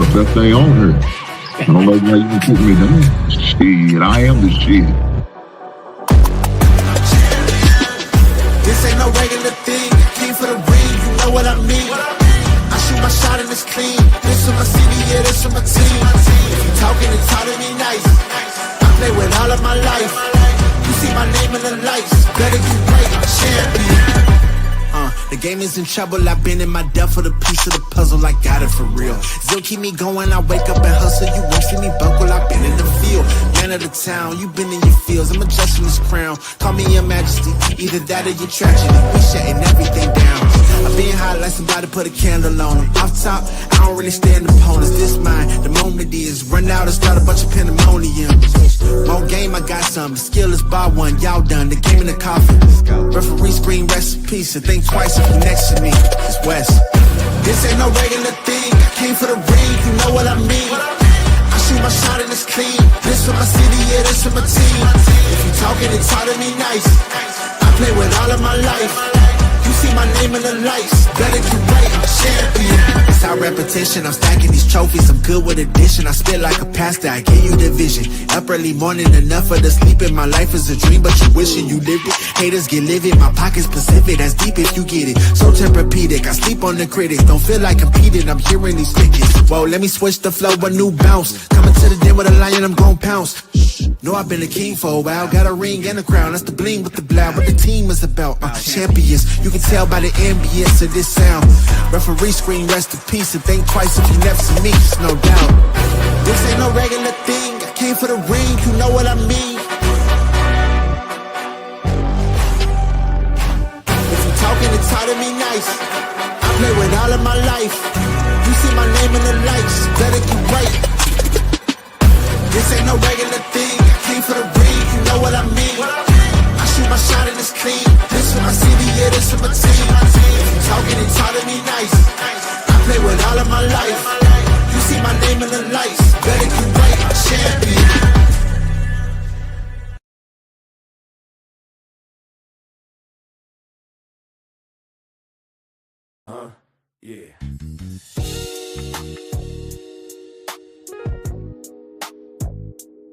The best thing on her. I don't know why you can put me down. Shit, I am the shit. This ain't no regular thing. I came for the ring, you know what I mean. I shoot my shot and it's clean. This for my city, yeah, this for my team. If you talking and talking me nice, I play with all of my life. You see my name in the lights. Better get right, champion. The game is in trouble, I've been in my depth for the piece of the puzzle, I got it for real. Still keep me going, I wake up and hustle, you won't see me buckle, I've been in the field. Man of the town, you been in your fields, I'm adjusting this crown. Call me your majesty, either that or your tragedy, we shutting everything down. I've been hot like somebody put a candle on them. Off top, I don't really stand opponents, this mine, the moment is run out and start a bunch of pandemonium. More game, I got some, the skill is bar one, y'all done, the game in the coffin. Referee screen, rest in peace, and think twice if you next to me, it's West. This ain't no regular thing, I came for the ring, you know what I mean. I shoot my shot and it's clean, this for my city, yeah, this for my team. If you talking and talk to me nice, I play with all of my life. You see my name in the lights, better get right, champion. It's our repetition, I'm stacking these trophies, I'm good with addition. I spit like a pastor, I gave you the vision. Up early morning, enough for the sleeping. My life is a dream, but you wishing you lived it. Haters get livid, my pocket's Pacific, that's deep if you get it. So Tempur-Pedic, I sleep on the critics. Don't feel like competing, I'm hearing these crickets. Whoa, let me switch the flow, a new bounce. Coming to the den with a lion, I'm gon' pounce. Know I've been a king for a while, got a ring and a crown. That's the bling with the blow, what the team is about. Champions, you can tell by the ambience of this sound. Referee screen, rest in peace, and think twice if you never see me, it's no doubt. This ain't no regular thing, I came for the ring, you know what I mean. If you talking and talk to me nice, I play with all of my life. You see my name in the lights, better get right. This ain't no regular thing, I came for the ring, you know what I mean. I shoot my shot and it's clean, this for my city, yeah, this for my team. If you talking and talk to me nice, I play with all of my life. You see my name in the lights, better get right, champion. Yeah.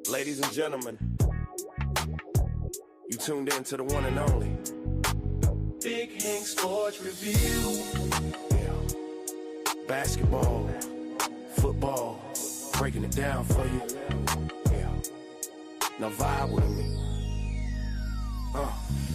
Ladies and gentlemen, you tuned in to the one and only Big Hank Sports Review. Yeah. Basketball, football, breaking it down for you. Yeah. Now vibe with me.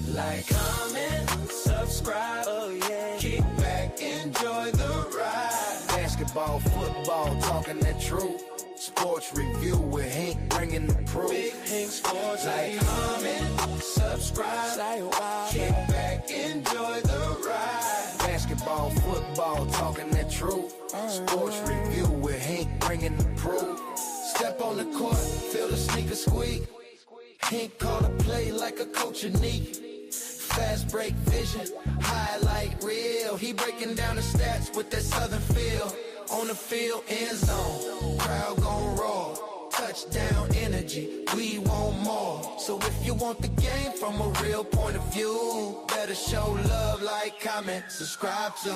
Like, comment, subscribe, oh yeah. Kick back, enjoy the ride. Basketball, football, talking that truth. Sports review with Hank bringing the proof. Big Hank Sports. Like, comment, subscribe, say wow. Kick back, enjoy the ride. Basketball, football, talking that truth. Sports review with Hank bringing the proof. Step on the court, feel the sneaker squeak. Hank call a play like a coach unique. Fast break vision, highlight reel. He breaking down the stats with that southern feel. On the field, end zone, crowd gon' roar. Touchdown energy, we want more. So if you want the game from a real point of view, better show love, like, comment, subscribe to.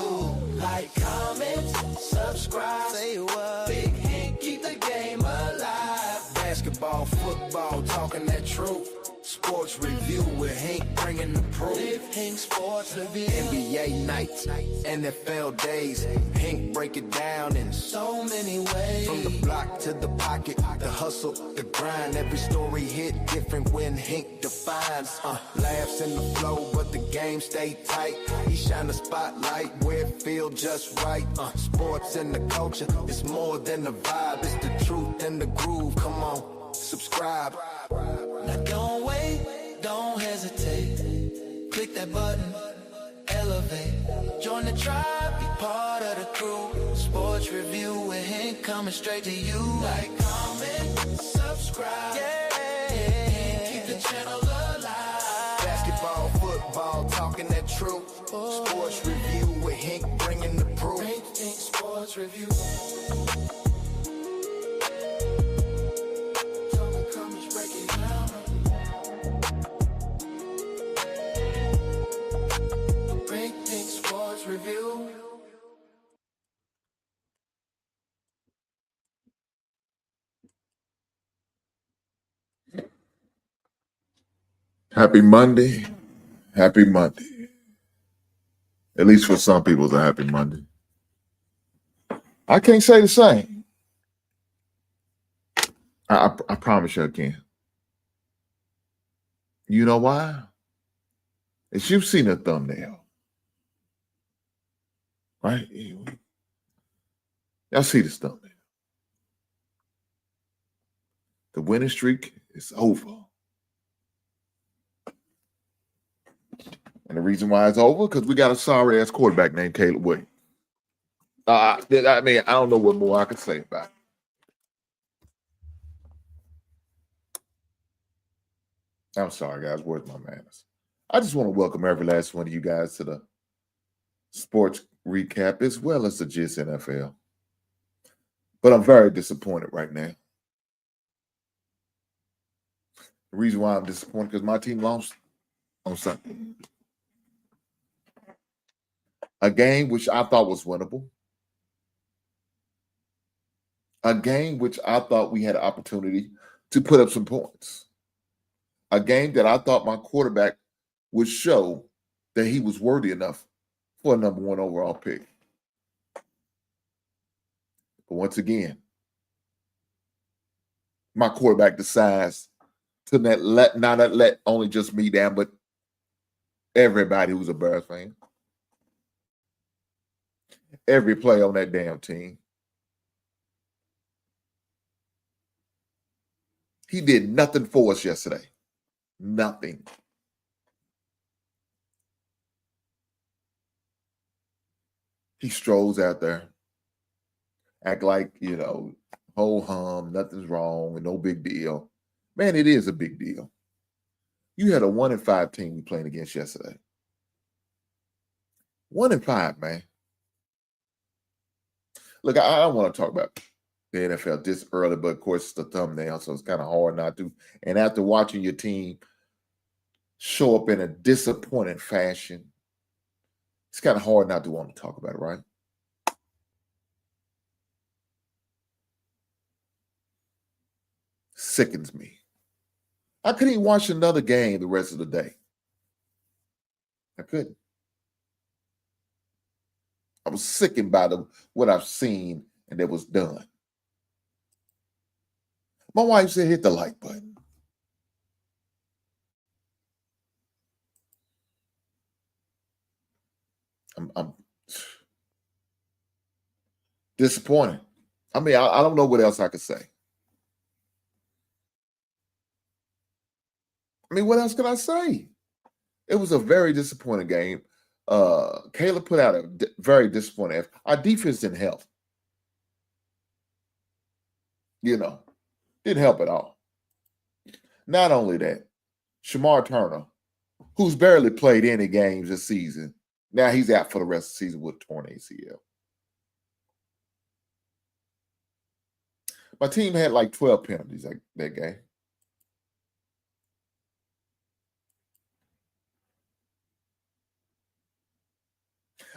Like, comment, subscribe, say what. Big Hank, keep the game alive. Basketball, football, talking that truth. Sports review with Hank bringing the proof. Big Hank Sports Review. NBA nights, NFL days. Hank break it down in so many ways. From the block to the pocket, the hustle, the grind. Every story hit different when Hank defines. Laughs in the flow, but the game stay tight. He shine the spotlight where it feel just right. Sports and the culture, it's more than a vibe. It's the truth and the groove. Come on, subscribe. Now don't wait, don't hesitate. Click that button, elevate. Join the tribe, be part of the crew. Sports review with Hank coming straight to you. Like, comment, subscribe. Yeah, keep the channel alive. Basketball, football, talking that truth. Sports review with Hank bringing the proof. Hank Sports Review. Review. Happy Monday. Happy Monday. At least for some people, it's a happy Monday. I can't say the same. I promise you I can. You know why? As you've seen the thumbnail, right? Y'all see this thumbnail. The winning streak is over. And the reason why it's over, because we got a sorry-ass quarterback named Caleb Williams. I mean, I don't know what more I can say about it. I'm sorry, guys. Where's my manners? I just want to welcome every last one of you guys to the sports recap as well as the GIS NFL. But I'm very disappointed right now. The reason why I'm disappointed because my team lost on Sunday. A game which I thought was winnable. A game which I thought we had an opportunity to put up some points. A game that I thought my quarterback would show that he was worthy enough for a number one overall pick. But once again, my quarterback decides to not let only just me down, but everybody who's a Bears fan. Every player on that damn team. He did nothing for us yesterday. Nothing. He strolls out there, act like, ho hum, nothing's wrong, and no big deal. Man, it is a big deal. You had a 1-5 team we playing against yesterday. 1-5, man. Look, I don't want to talk about the NFL this early, but of course it's the thumbnail, so it's kind of hard not to. And after watching your team show up in a disappointing fashion, it's kind of hard not to want to talk about it, right? Sickens me. I couldn't even watch another game the rest of the day. I couldn't. I was sickened by what I've seen and that was done. My wife said, hit the like button. I'm disappointed. I mean, I don't know what else I could say. I mean, what else can I say? It was a very disappointing game. Caleb put out a very disappointing effort. Our defense didn't help. Didn't help at all. Not only that, Shamar Turner, who's barely played any games this season, now he's out for the rest of the season with torn ACL. My team had like 12 penalties that game.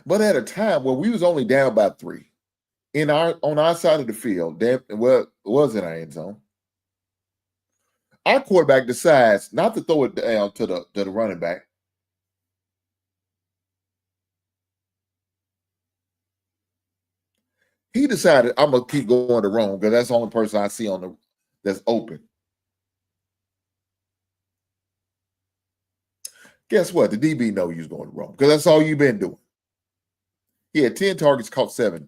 But at a time where we was only down by 3 on our side of the field, it was in our end zone. Our quarterback decides not to throw it down to the running back. He decided I'm gonna keep going to Rome because that's the only person I see that's open. Guess what? The DB know you was going to Rome because that's all you've been doing. He had 10 targets, caught 7.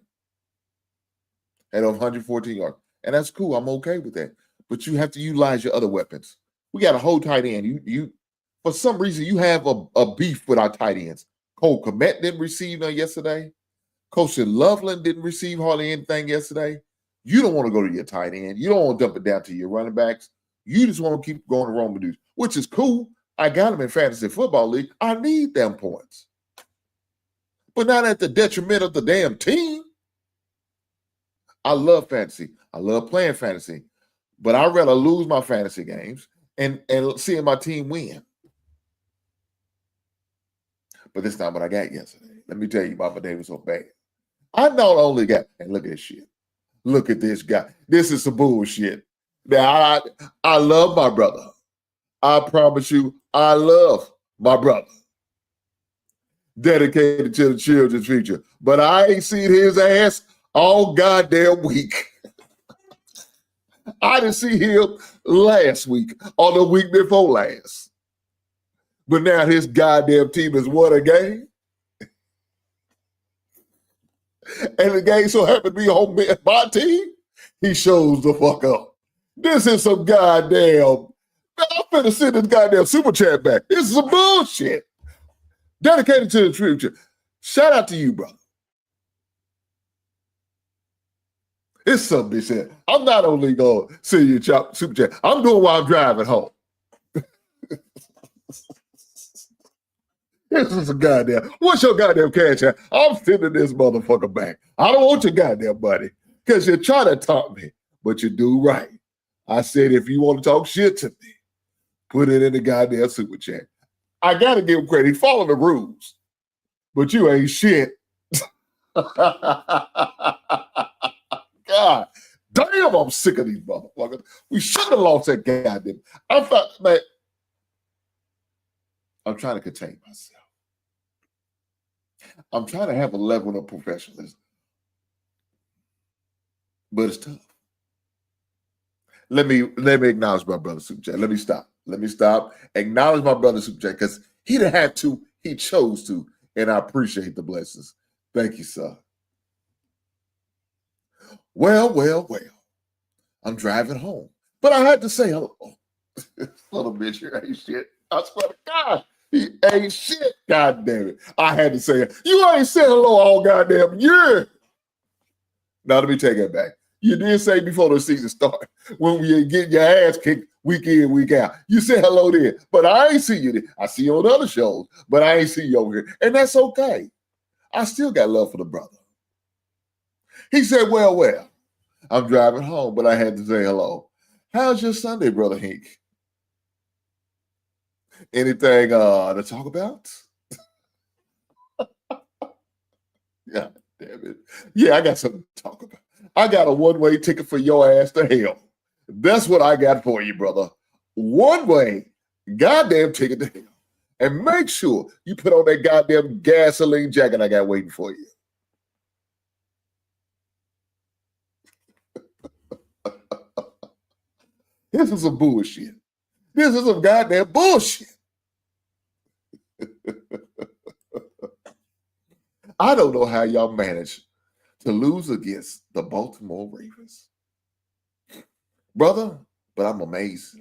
Had 114 yards. And that's cool. I'm okay with that. But you have to utilize your other weapons. We got a whole tight end. You for some reason, you have a beef with our tight ends. Cole Kmet didn't receive none yesterday. Coach Loveland didn't receive hardly anything yesterday. You don't want to go to your tight end. You don't want to dump it down to your running backs. You just want to keep going to Roman dudes, which is cool. I got them in fantasy football league. I need them points. But not at the detriment of the damn team. I love fantasy. I love playing fantasy. But I'd rather lose my fantasy games and seeing my team win. But that's not what I got yesterday. Let me tell you, my day was so bad. I not only got, and look at this shit. Look at this guy. This is some bullshit. Now, I love my brother. I promise you, I love my brother. Dedicated to the children's future. But I ain't seen his ass all goddamn week. I didn't see him last week or the week before last. But now his goddamn team has won a game. And the game so happened to be on my team. He shows the fuck up. This is some goddamn, I'm finna send this goddamn super chat back. This is some bullshit. Dedicated to the future. Shout out to you, brother. It's something they said. I'm not only going to send you a super chat. I'm doing while I'm driving home. This is a goddamn. What's your goddamn cash app? I'm sending this motherfucker back. I don't want your goddamn money because you try to talk me, but you do right. I said if you want to talk shit to me, put it in the goddamn super chat. I got to give him credit. He followed the rules, but you ain't shit. God damn, I'm sick of these motherfuckers. We should have lost that goddamn. I thought, man, I'm trying to contain myself. I'm trying to have a level of professionalism, but it's tough. Let me acknowledge my brother Super Chat. Let me stop. Acknowledge my brother Super Chat because he didn't have to. He chose to, and I appreciate the blessings. Thank you, sir. Well. I'm driving home, but I had to say hello. Little bitch, here ain't shit. I swear to God, he ain't shit. God damn it. I had to say it. You ain't said hello all goddamn year. Now, let me take it back. You did say before the season started, when we get your ass kicked week in, week out. You said hello there, but I ain't see you there. I see you on other shows, but I ain't see you over here. And that's okay. I still got love for the brother. He said, well, I'm driving home, but I had to say hello. How's your Sunday, Brother Hink? Anything to talk about? Yeah, damn it. Yeah, I got something to talk about. I got a one-way ticket for your ass to hell. That's what I got for you, brother. One-way goddamn ticket to hell. And make sure you put on that goddamn gasoline jacket I got waiting for you. This is some bullshit. This is some goddamn bullshit. I don't know how y'all managed to lose against the Baltimore Ravens. Brother, but I'm amazed.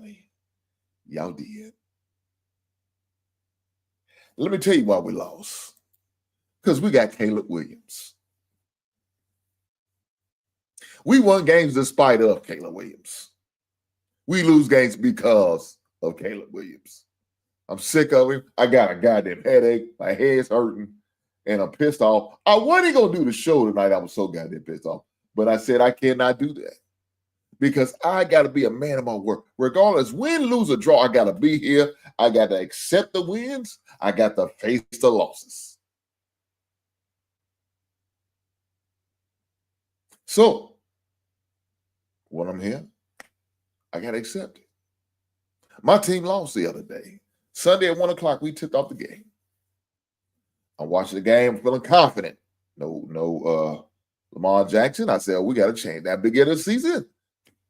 Y'all did. Let me tell you why we lost. Because we got Caleb Williams. We won games despite of Caleb Williams. We lose games because of Caleb Williams. I'm sick of him. I got a goddamn headache. My head's hurting. And I'm pissed off. I wasn't going to do the show tonight. I was so goddamn pissed off. But I said I cannot do that. Because I got to be a man of my word. Regardless, win, lose, or draw, I got to be here. I got to accept the wins. I got to face the losses. So, when I'm here, I got to accept it. My team lost the other day. Sunday at 1 o'clock, we took off the game. I'm watching the game, feeling confident. No Lamar Jackson. I said, we got to change that beginning of the season.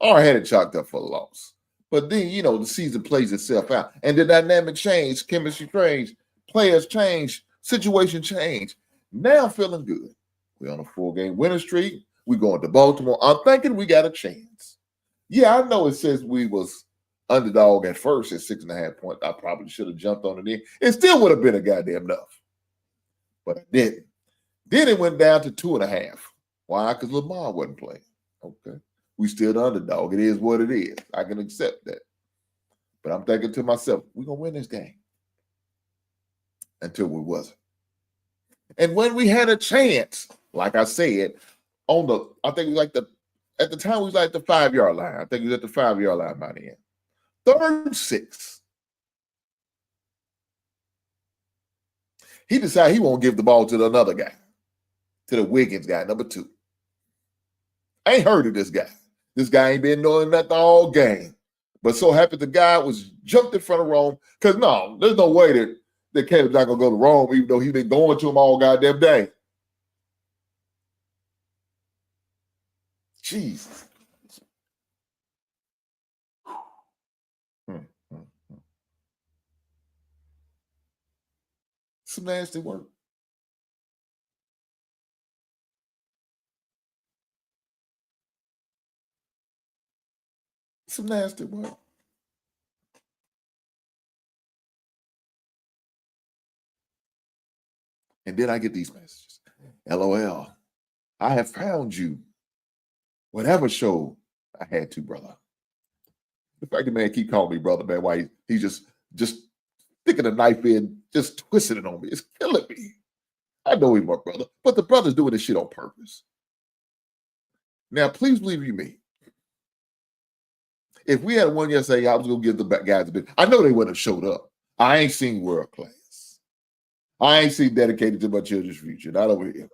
I had it chalked up for a loss. But then, the season plays itself out. And the dynamic change, chemistry change, players change, situation change. Now I'm feeling good. We're on a 4-game winning streak. We're going to Baltimore. I'm thinking we got a chance. Yeah, I know it says we was underdog at first at 6.5 points. I probably should have jumped on it in. It still would have been a goddamn enough. But I didn't. Then it went down to 2.5. Why? Because Lamar wasn't playing. Okay. We still the underdog. It is what it is. I can accept that. But I'm thinking to myself, we're going to win this game. Until we wasn't. And when we had a chance, like I said, I think it was at the time we was like the 5-yard line. I think it was at the 5-yard line by the end. 3rd and 6. He decided he won't give the ball to another guy, to the Wiggins guy, number 2. I ain't heard of this guy. This guy ain't been doing nothing all game. But so happened the guy was jumped in front of Rome. Because no, there's no way that Caleb's not gonna go to Rome, even though he's been going to him all goddamn day. Jesus. Some nasty work. Some nasty work. And then I get these messages. LOL. I have found you. Whatever show I had to, brother. The fact that man keep calling me brother, man, why he's just sticking a knife in, just twisting it on me. It's killing me. I know he's my brother, but the brother's doing this shit on purpose. Now, please believe you me. If we had one yesterday, I was going to give the guys a bit. I know they wouldn't have showed up. I ain't seen world class. I ain't seen dedicated to my children's future. Not over here.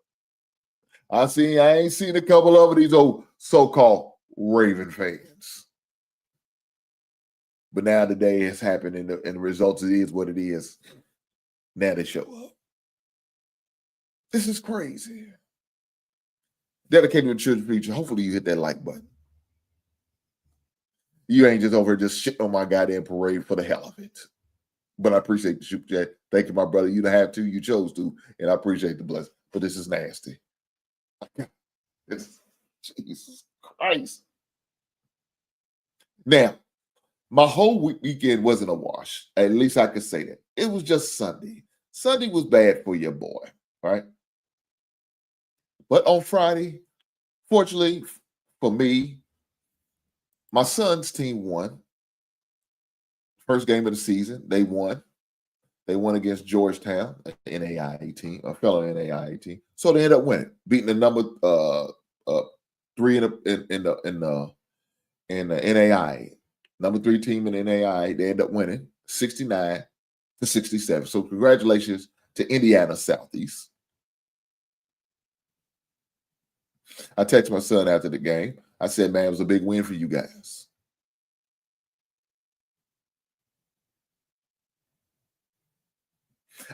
I ain't seen a couple of these old so-called Raven fans. But now the day has happened and the results it is what it is. Now they show up. This is crazy. Dedicated to children's future. Hopefully you hit that like button. You ain't just over here just shitting on my goddamn parade for the hell of it. But I appreciate the super chat. Thank you, my brother. You don't have to. You chose to. And I appreciate the blessing. But this is nasty. Jesus Christ. Now, my whole weekend wasn't a wash. At least I could say that. It was just Sunday. Sunday was bad for your boy, right? But on Friday, fortunately for me, my son's team won. First game of the season, they won. They won against Georgetown, an NAIA team, a fellow NAIA team. So they ended up winning, beating the number 3 in the NAIA. Number 3 team in the NAIA. They ended up winning 69-67. So congratulations to Indiana Southeast. I texted my son after the game. I said, man, it was a big win for you guys.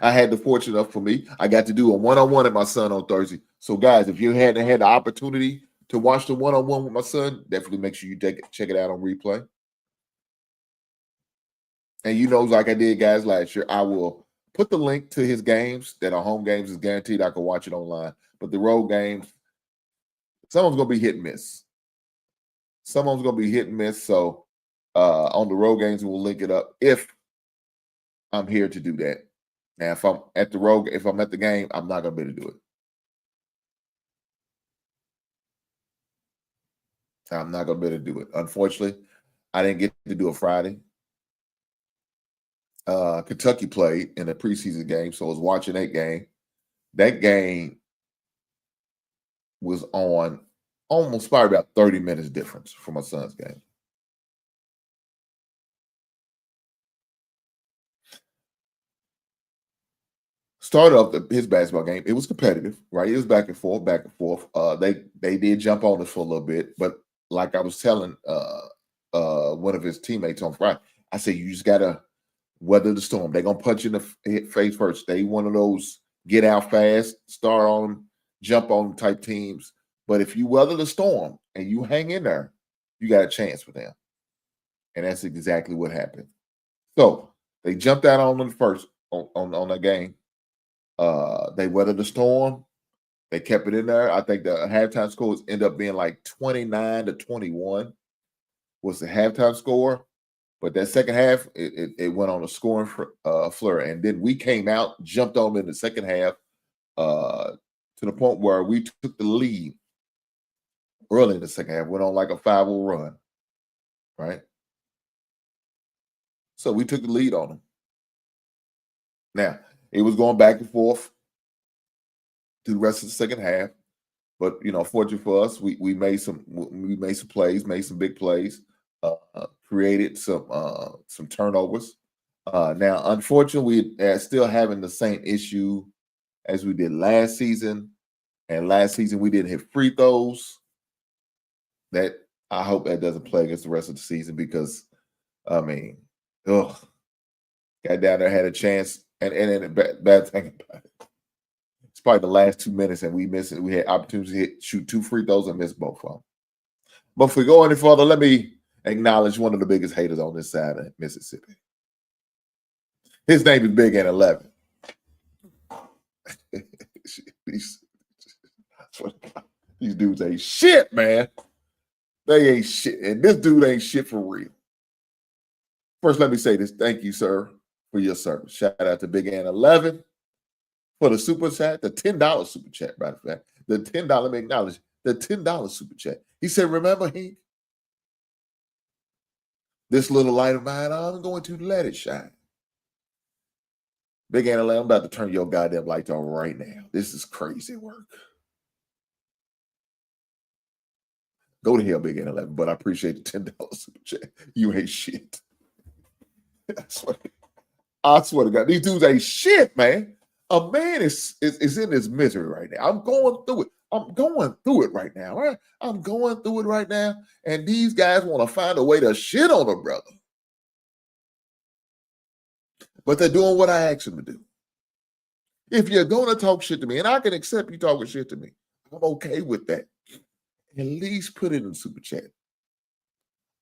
I had the fortune of, for me, I got to do a one-on-one with my son on Thursday. So, guys, if you hadn't had the opportunity to watch the one-on-one with my son, definitely make sure you check it out on replay. And you know, like I did, guys, last year, I will put the link to his games that are home games. Is guaranteed I can watch it online. But the road games, some of them's going to be hit and miss. Some of them's going to be hit and miss. So, on the road games, we'll link it up if I'm here to do that. Now, if I'm at the game, I'm not going to be able to do it. I'm not going to be able to do it. Unfortunately, I didn't get to do it Friday. Kentucky played in a preseason game, so I was watching that game. That game was on almost probably about 30 minutes difference from my son's game. Started off his basketball game. It was competitive, right? It was back and forth, back and forth. They did jump on us for a little bit, but like I was telling one of his teammates on Friday, I said, you just gotta weather the storm. They're gonna punch you in the face first. They one of those get out fast, start on them, jump on them type teams. But if you weather the storm and you hang in there, you got a chance with them. And that's exactly what happened. So they jumped out on them first on that game. They weathered the storm. They kept it in there. I think the halftime scores end up being like 29-21 was the halftime score. But that second half, it went on a scoring flurry. And then we came out, jumped on them in the second half to the point where we took the lead early in the second half, went on like a 5-0 run, right? So we took the lead on them. Now, it was going back and forth through the rest of the second half. But, you know, fortunately for us, we made some plays, made some big plays, created some turnovers. Now, unfortunately, we are still having the same issue as we did last season. And last season, we didn't hit free throws. That I hope that doesn't play against the rest of the season because I mean, ugh. Got down there, had a chance, and then the bad thing about it. It's probably the last 2 minutes, and we missed it. We had opportunities to shoot 2 free throws and missed both of them. But if we go any further, let me acknowledge one of the biggest haters on this side of Mississippi. His name is Big N 11. These dudes ain't shit, man. They ain't shit. And this dude ain't shit for real. First, let me say this. Thank you, sir, for your service. Shout out to Big N 11 for the super chat, the $10 super chat, matter of fact. The $10, let me acknowledge, the $10 super chat. He said, remember, Hank, this little light of mine, I'm going to let it shine. Big N 11, I'm about to turn your goddamn lights on right now. This is crazy work. Go to hell, Big N 11, but I appreciate the $10 super chat. You ain't shit. I swear to God, these dudes ain't shit, man. A man is in this misery right now. I'm going through it. I'm going through it right now. Right? I'm going through it right now. And these guys want to find a way to shit on a brother. But they're doing what I asked them to do. If you're going to talk shit to me, and I can accept you talking shit to me, I'm okay with that. At least put it in the super chat.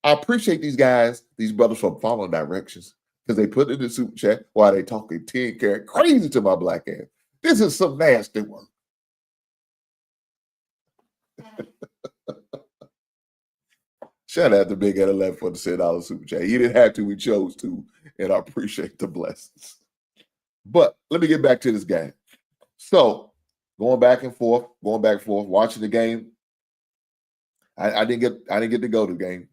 I appreciate these guys, these brothers, for following directions, because they put it in the super chat while they talking 10 karat crazy to my black ass. This is some nasty work. Shout out to Big N 11 for the $10 super chat. He didn't have to, we chose to, and I appreciate the blessings. But let me get back to this game. So going back and forth, watching the game. I didn't get to go to the game.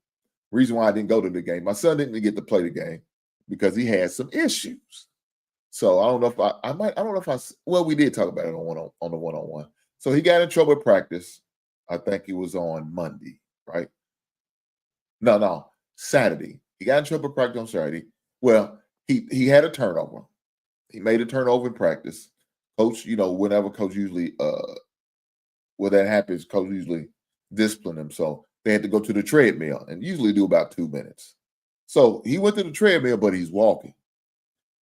Reason why I didn't go to the game, my son didn't get to play the game because he had some issues. So I don't know if we did talk about it on the one-on-one. So he got in trouble at practice. I think it was on Monday, right? No, Saturday. He got in trouble at practice on Saturday. Well, he had a turnover. He made a turnover in practice. Coach, whenever coach usually when that happens, coach usually discipline him. So they had to go to the treadmill and usually do about 2 minutes. So he went to the treadmill, but he's walking.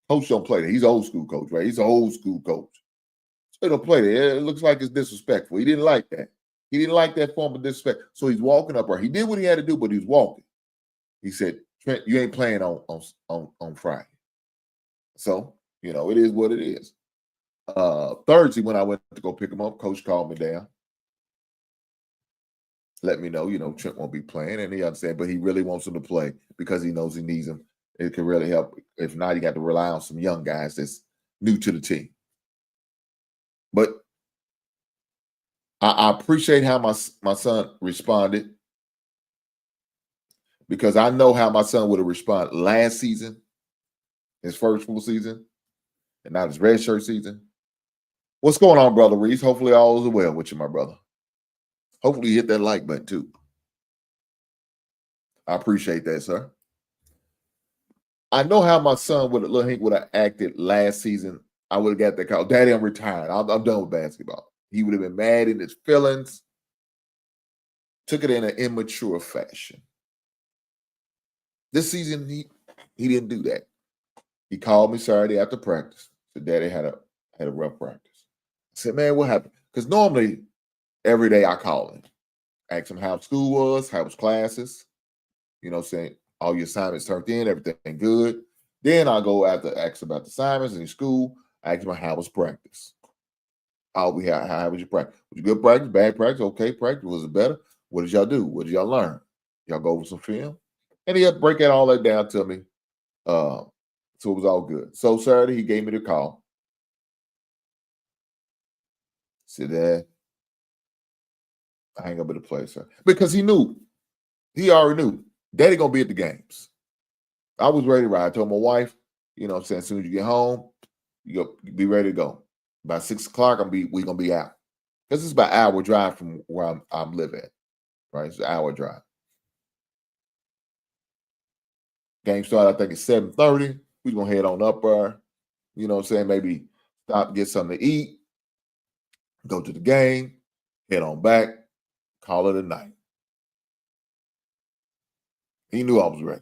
Coach don't play that. He's old school coach, right? He's an old school coach. So he don't play that. It looks like it's disrespectful. He didn't like that. He didn't like that form of disrespect. So he's walking up. He did what he had to do, but he's walking. He said, Trent, you ain't playing on Friday. So, it is what it is. Thursday, when I went to go pick him up, coach called me down. Let me know, Trent won't be playing, and he understands, but he really wants him to play because he knows he needs him. It can really help. If not, he got to rely on some young guys that's new to the team. But I appreciate how my son responded, because I know how my son would have responded last season, his first full season, and not his red shirt season. What's going on, Brother Reese? Hopefully all is well with you, my brother. Hopefully you hit that like button too. I appreciate that, sir. I know how my son would have acted last season. I would have got that call. Daddy, I'm retired. I'm done with basketball. He would have been mad in his feelings. Took it in an immature fashion. This season, he didn't do that. He called me Saturday after practice. Said, Daddy had a rough practice. I said, man, what happened? Because normally every day I call him. Ask him how school was, how was classes. Saying all your assignments turned in, everything good. Then I go after ask about the assignments in school. I ask him how was practice. How was your practice? Was it good practice, bad practice, okay practice? Was it better? What did y'all do? What did y'all learn? Y'all go over some film? And he had to break all that down to me. So it was all good. So Saturday, he gave me the call. Said, Dad, I ain't gonna be able to play, sir. Because he already knew. Daddy gonna be at the games. I was ready to ride. I told my wife, as soon as you get home, you be ready to go. By 6 o'clock, we gonna be out. Because it's about an hour drive from where I'm living at. Right? It's an hour drive. Game started, I think, at 7:30. We're gonna head on up there. Maybe stop, get something to eat, go to the game, head on back, call it a night. He knew I was ready.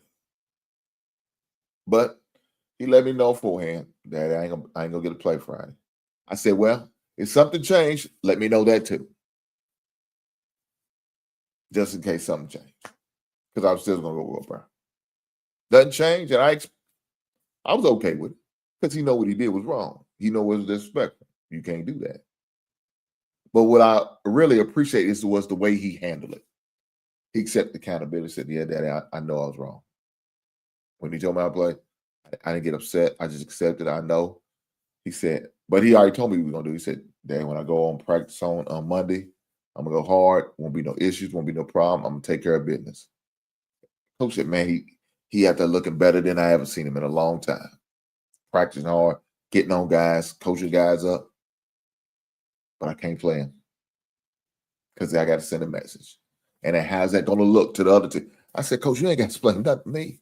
But he let me know beforehand that I ain't gonna get to play Friday. I said, well, if something changed, let me know that too. Just in case something changed. Because I was still gonna go up there. Doesn't change, and I was okay with it. Because he know what he did was wrong. He know it was disrespectful. You can't do that. But what I really appreciate was the way he handled it. He accepted accountability, said, yeah, Daddy, I know I was wrong. When he told me I played, I didn't get upset. I just accepted. I know. He said, but he already told me what he was going to do. He said, Dane, when I go on practice on Monday, I'm going to go hard. Won't be no issues. Won't be no problem. I'm going to take care of business. Coach said, man, he out there looking better than I ever seen him in a long time. Practicing hard, getting on guys, coaching guys up. But I can't play him because I got to send a message. And then how's that going to look to the other team? I said, Coach, you ain't got to explain nothing to me.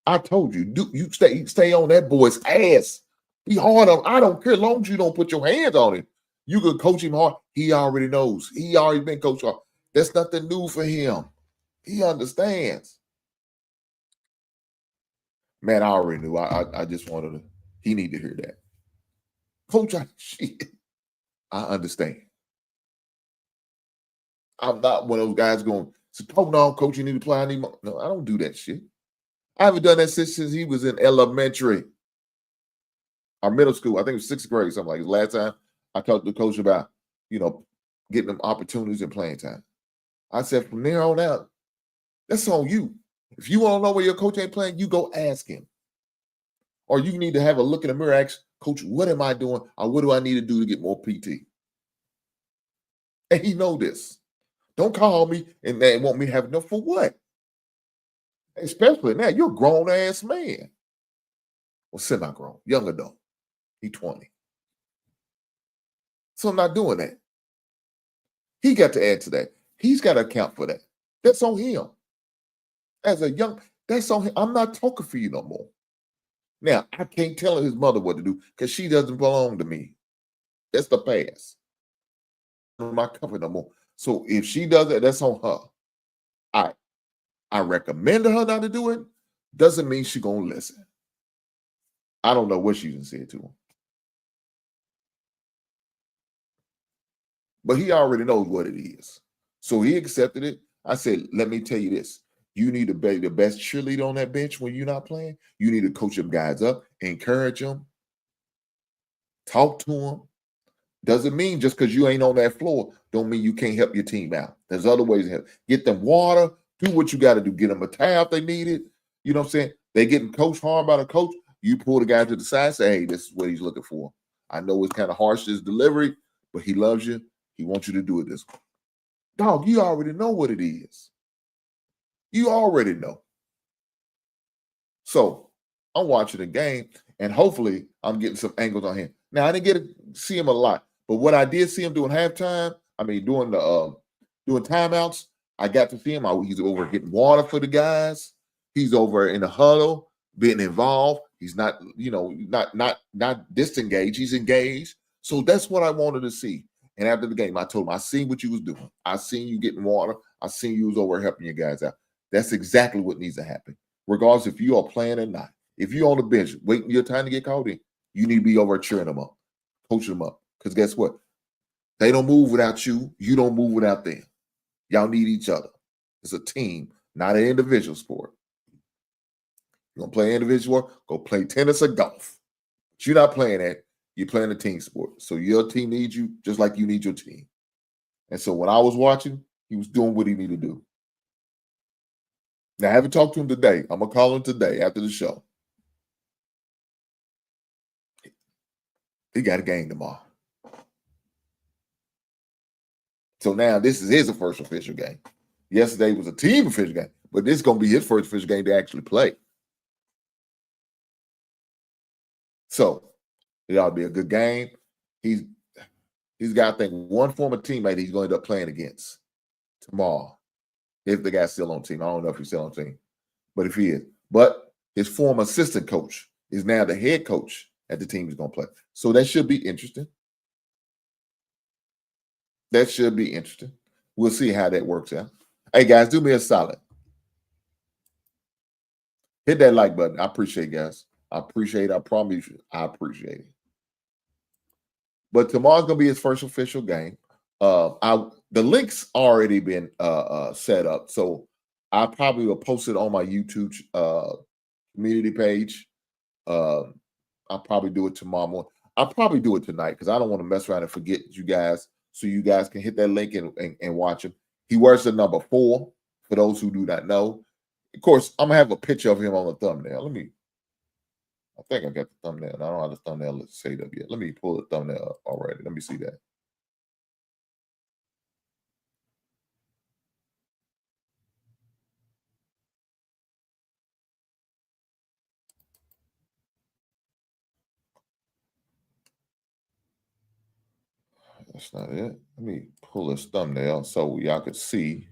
I told you, you stay on that boy's ass. Be hard on. I don't care as long as you don't put your hands on him. You could coach him hard. He already knows. He already been coached hard. That's nothing new for him. He understands. Man, I already knew. I just wanted to. He need to hear that. Coach, I understand. I'm not one of those guys going, oh no, Coach, you need to play. I need more. No, I don't do that shit. I haven't done that since he was in elementary or middle school. I think it was sixth grade, something like that. Last time I talked to the coach about, getting them opportunities and playing time. I said, from there on out, that's on you. If you want to know where your coach ain't playing, you go ask him. Or you need to have a look in the mirror, ask, Coach, what am I doing? Or what do I need to do to get more PT? And he know this. Don't call me and they want me to have enough for what? Especially now, you're a grown-ass man. Well, semi-grown, young adult. He's 20. So I'm not doing that. He got to add to that. He's got to account for that. That's on him. That's on him. I'm not talking for you no more. Now, I can't tell his mother what to do because she doesn't belong to me. That's the past. I'm not covering no more. So if she does it, that's on her. I recommend her not to do it. Doesn't mean she's going to listen. I don't know what she even said to him. But he already knows what it is. So he accepted it. I said, let me tell you this. You need to be the best cheerleader on that bench when you're not playing. You need to coach them guys up, encourage them, talk to them. Doesn't mean just because you ain't on that floor, don't mean you can't help your team out. There's other ways to help. Get them water, do what you got to do. Get them a towel if they need it. You know what I'm saying? They getting coached hard by the coach. You pull the guy to the side, say, hey, this is what he's looking for. I know it's kind of harsh, his delivery, but he loves you. He wants you to do it this way. Dog, you already know what it is. You already know. So I'm watching the game, and hopefully I'm getting some angles on him. Now, I didn't get to see him a lot, but what I did see him doing halftime, doing the doing timeouts, I got to see him. He's over getting water for the guys. He's over in the huddle, being involved. He's not, not disengaged. He's engaged. So that's what I wanted to see. And after the game, I told him, I seen what you was doing. I seen you getting water. I seen you was over helping your guys out. That's exactly what needs to happen, regardless if you are playing or not. If you're on the bench, waiting your time to get called in, you need to be over cheering them up, coaching them up. Because guess what? They don't move without you. You don't move without them. Y'all need each other. It's a team, not an individual sport. You're going to play individual, go play tennis or golf. But you're not playing that. You're playing a team sport. So your team needs you just like you need your team. And so when I was watching, he was doing what he needed to do. Now, I haven't talked to him today. I'm going to call him today after the show. He got a game tomorrow. So now this is his first official game. Yesterday was a team official game, but this is going to be his first official game to actually play. So it ought to be a good game. He's got, I think, one former teammate he's going to end up playing against tomorrow. If the guy's still on team. I don't know if he's still on team, but if he is. But his former assistant coach is now the head coach at the team he's going to play. So that should be interesting. That should be interesting. We'll see how that works out. Hey, guys, do me a solid. Hit that like button. I appreciate it, guys. I appreciate it. I promise you, I appreciate it. But tomorrow's gonna be his first official game. The link's already been set up, so I probably will post it on my YouTube community page. I'll probably do it tomorrow morning. I'll probably do it tonight because I don't want to mess around and forget you guys. So you guys can hit that link and watch him. He wears the number 4. For those who do not know, of course, I'm gonna have a picture of him on the thumbnail. I think I got the thumbnail. I don't have the thumbnail set up yet. Let me pull the thumbnail up already. Let me see that. That's not it. Let me pull this thumbnail so y'all could see.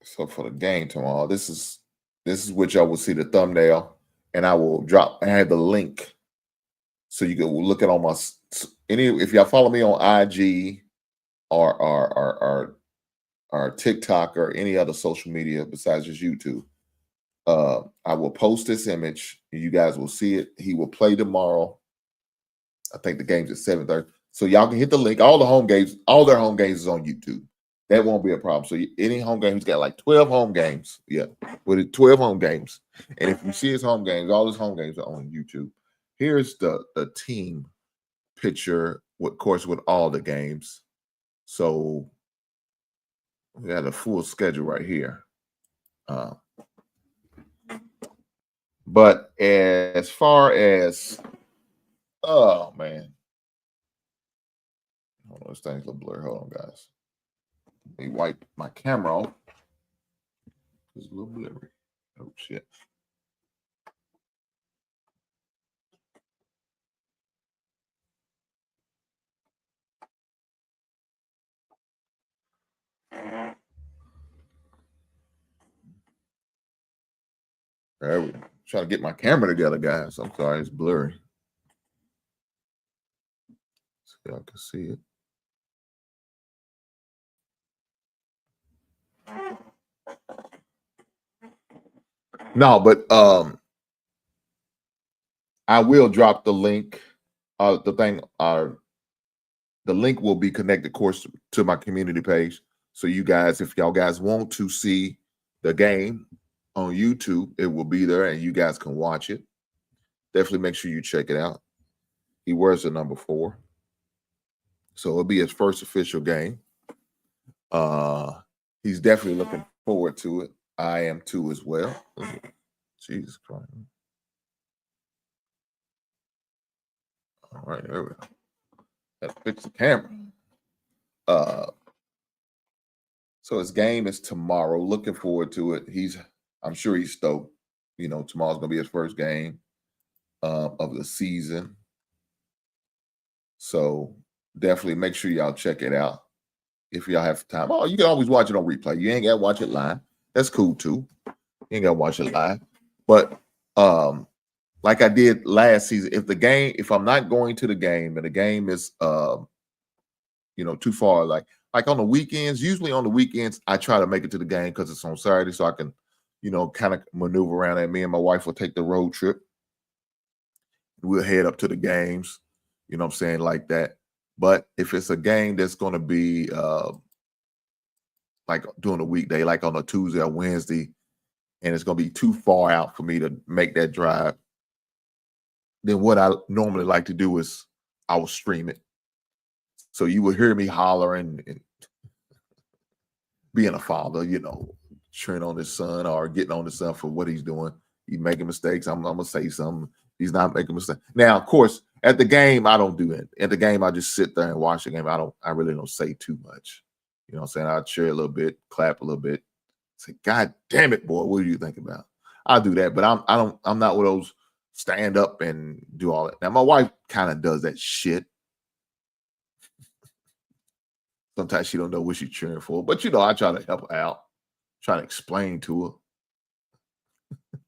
So for the game tomorrow, this is what y'all will see the thumbnail, and I will I have the link so you can look at all my if y'all follow me on IG or TikTok or any other social media besides just YouTube. I will post this image. You guys will see it. He will play tomorrow. I think the game's at 7:30. So y'all can hit the link. All their home games is on YouTube. That won't be a problem. So any home game, he's got like 12 home games. Yeah, with 12 home games. And if you see his home games, all his home games are on YouTube. Here's the team picture, of course, with all the games. So we got a full schedule right here. But as far as, oh man, hold on, this thing's a little blurry. Hold on, guys. Let me wipe my camera off. It's a little blurry. Oh shit. There we go. Trying to get my camera together, guys. I'm sorry, it's blurry. So y'all can see it. No, but I will drop the link. The link will be connected, of course, to my community page. So you guys, if y'all guys want to see the game on YouTube, it will be there and you guys can watch it. Definitely make sure you check it out. He wears the number 4. So it'll be his first official game. He's definitely looking forward to it. I am too as well. Jesus Christ. All right, there we go. Let's fix the camera. So his game is tomorrow. Looking forward to it. I'm sure he's stoked. You know, tomorrow's gonna be his first game of the season. So definitely make sure y'all check it out if y'all have time. Oh, you can always watch it on replay. You ain't gotta watch it live. That's cool too. You ain't gotta watch it live. But like I did last season, if I'm not going to the game and the game is too far, like on the weekends, usually on the weekends, I try to make it to the game because it's on Saturday, so I can, kind of maneuver around that. Me and my wife will take the road trip. We'll head up to the games, you know what I'm saying, like that. But if it's a game that's going to be like during the weekday, like on a Tuesday or Wednesday, and it's going to be too far out for me to make that drive, then what I normally like to do is I will stream it. So you will hear me hollering and being a father, cheering on his son or getting on his son for what he's doing. He's making mistakes. I'm going to say something. He's not making mistakes. Now, of course, at the game, I don't do it. At the game, I just sit there and watch the game. I really don't say too much. You know what I'm saying? I cheer a little bit, clap a little bit. Say, God damn it, boy, what do you think about? I'll do that, but I'm not one of those stand up and do all that. Now, my wife kind of does that shit. Sometimes she don't know what she's cheering for, but I try to help her out, try to explain to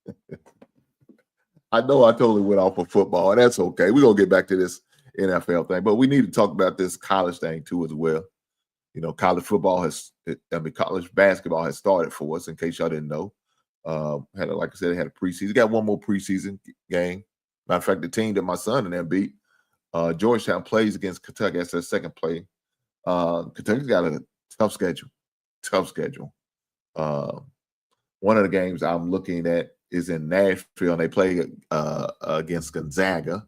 her. I know I totally went off of football, and that's okay. We're gonna get back to this NFL thing. But we need to talk about this college thing too as well. You know, college basketball has started for us, in case y'all didn't know. Like I said, they had a preseason. Got one more preseason game. Matter of fact, the team that my son and them beat, Georgetown, plays against Kentucky. That's their second play. Kentucky's got a tough schedule. One of the games I'm looking at is in Nashville, and they play against Gonzaga.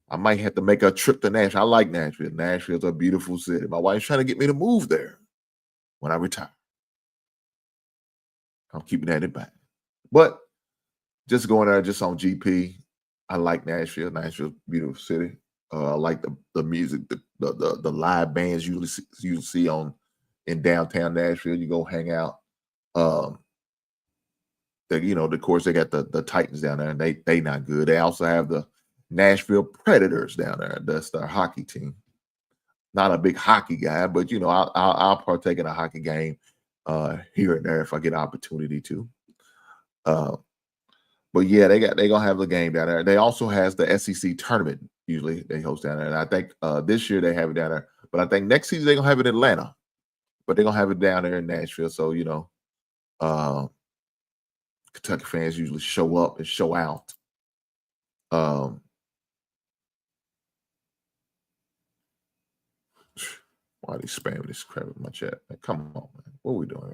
I might have to make a trip to Nashville. I like Nashville. Nashville's a beautiful city. My wife's trying to get me to move there when I retire. I'm keeping that in mind. But just going there just on GP, I like Nashville. Nashville's a beautiful city. I like the music, the live bands you see in downtown Nashville. You go hang out. Of course, they got the Titans down there, and they not good. They also have the Nashville Predators down there. That's their hockey team. Not a big hockey guy, but I'll partake in a hockey game here and there if I get an opportunity to. But yeah, they gonna have the game down there. They also has the SEC tournament. Usually they host down there, and I think this year they have it down there. But I think next season they're gonna have it in Atlanta, but they're gonna have it down there in Nashville. So Kentucky fans usually show up and show out. Why are they spamming this crap in my chat? Man, come on, man. What are we doing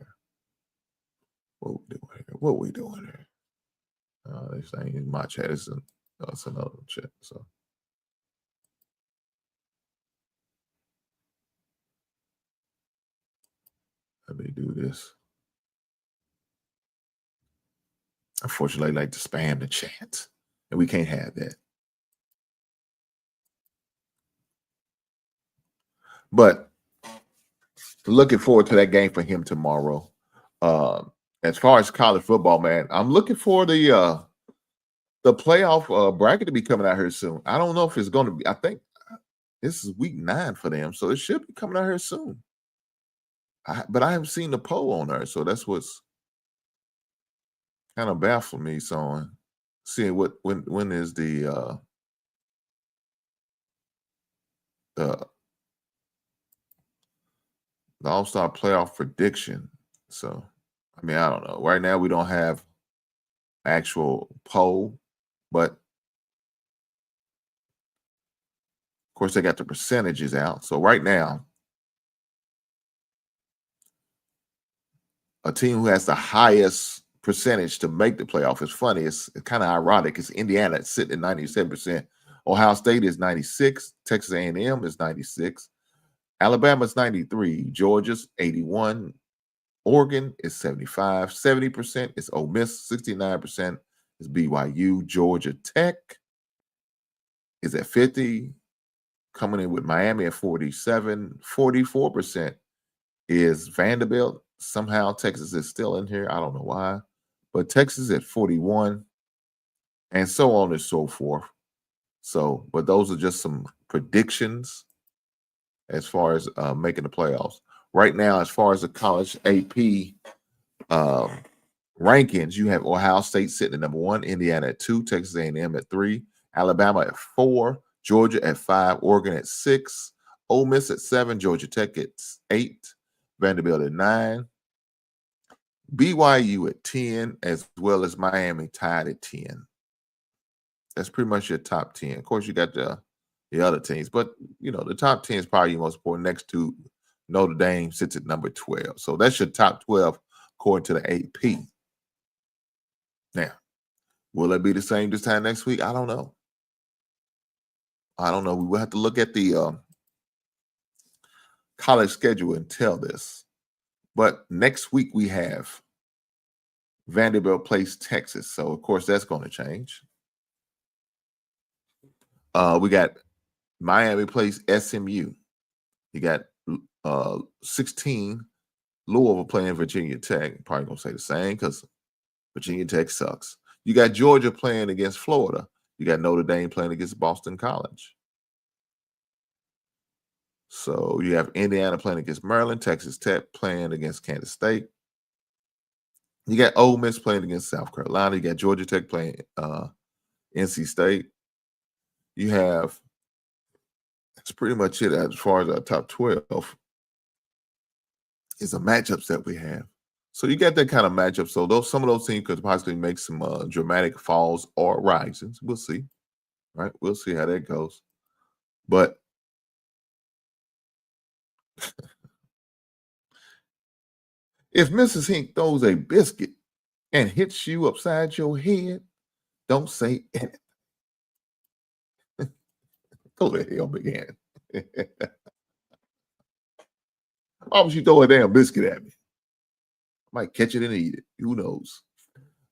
here? This ain't in my chat. It's another chat. So let me do this. Unfortunately, I like to spam the chat, and we can't have that. But looking forward to that game for him tomorrow. As far as college football, man, I'm looking for the playoff bracket to be coming out here soon. I don't know if it's going to be. I think this is week 9 for them, so it should be coming out here soon. But I haven't seen the poll on there, so that's what's kind of baffled me. So seeing when is the All-Star playoff prediction. So, I mean, I don't know. Right now, we don't have actual poll, but of course, they got the percentages out. So right now, a team who has the highest percentage to make the playoff is funny. It's kind of ironic. It's Indiana. It's sitting at 97%. Ohio State is 96. Texas A&M is 96. Alabama's 93, Georgia's 81, Oregon is 75, 70% is Ole Miss, 69% is BYU, Georgia Tech is at 50, coming in with Miami at 47, 44% is Vanderbilt. Somehow Texas is still in here. I don't know why, but Texas at 41, and so on and so forth. So, but those are just some predictions as far as making the playoffs. Right now, as far as the college AP rankings, you have Ohio State sitting at number 1, Indiana at 2, Texas A&M at 3, Alabama at 4, Georgia at 5, Oregon at 6, Ole Miss at 7, Georgia Tech at 8, Vanderbilt at 9, BYU at 10, as well as Miami tied at 10. That's pretty much your top 10. Of course, you got the other teams, but the top 10 is probably your most important. Next to Notre Dame sits at number 12. So that's your top 12 according to the AP. Now, will it be the same this time next week? I don't know. We will have to look at the college schedule and tell this. But next week we have Vanderbilt plays Texas. So, of course, that's going to change. We got Miami plays SMU. You got 16 Louisville playing Virginia Tech. Probably going to say the same because Virginia Tech sucks. You got Georgia playing against Florida. You got Notre Dame playing against Boston College. So you have Indiana playing against Maryland, Texas Tech playing against Kansas State. You got Ole Miss playing against South Carolina. You got Georgia Tech playing NC State. You have pretty much it as far as our top 12 is the matchups that we have. So you got that kind of matchup. So some of those teams could possibly make some dramatic falls or risings. We'll see. Right? We'll see how that goes. But if Mrs. Hink throws a biscuit and hits you upside your head, don't say anything. Go to hell, begin. Why would you throw a damn biscuit at me? Might catch it and eat it. Who knows?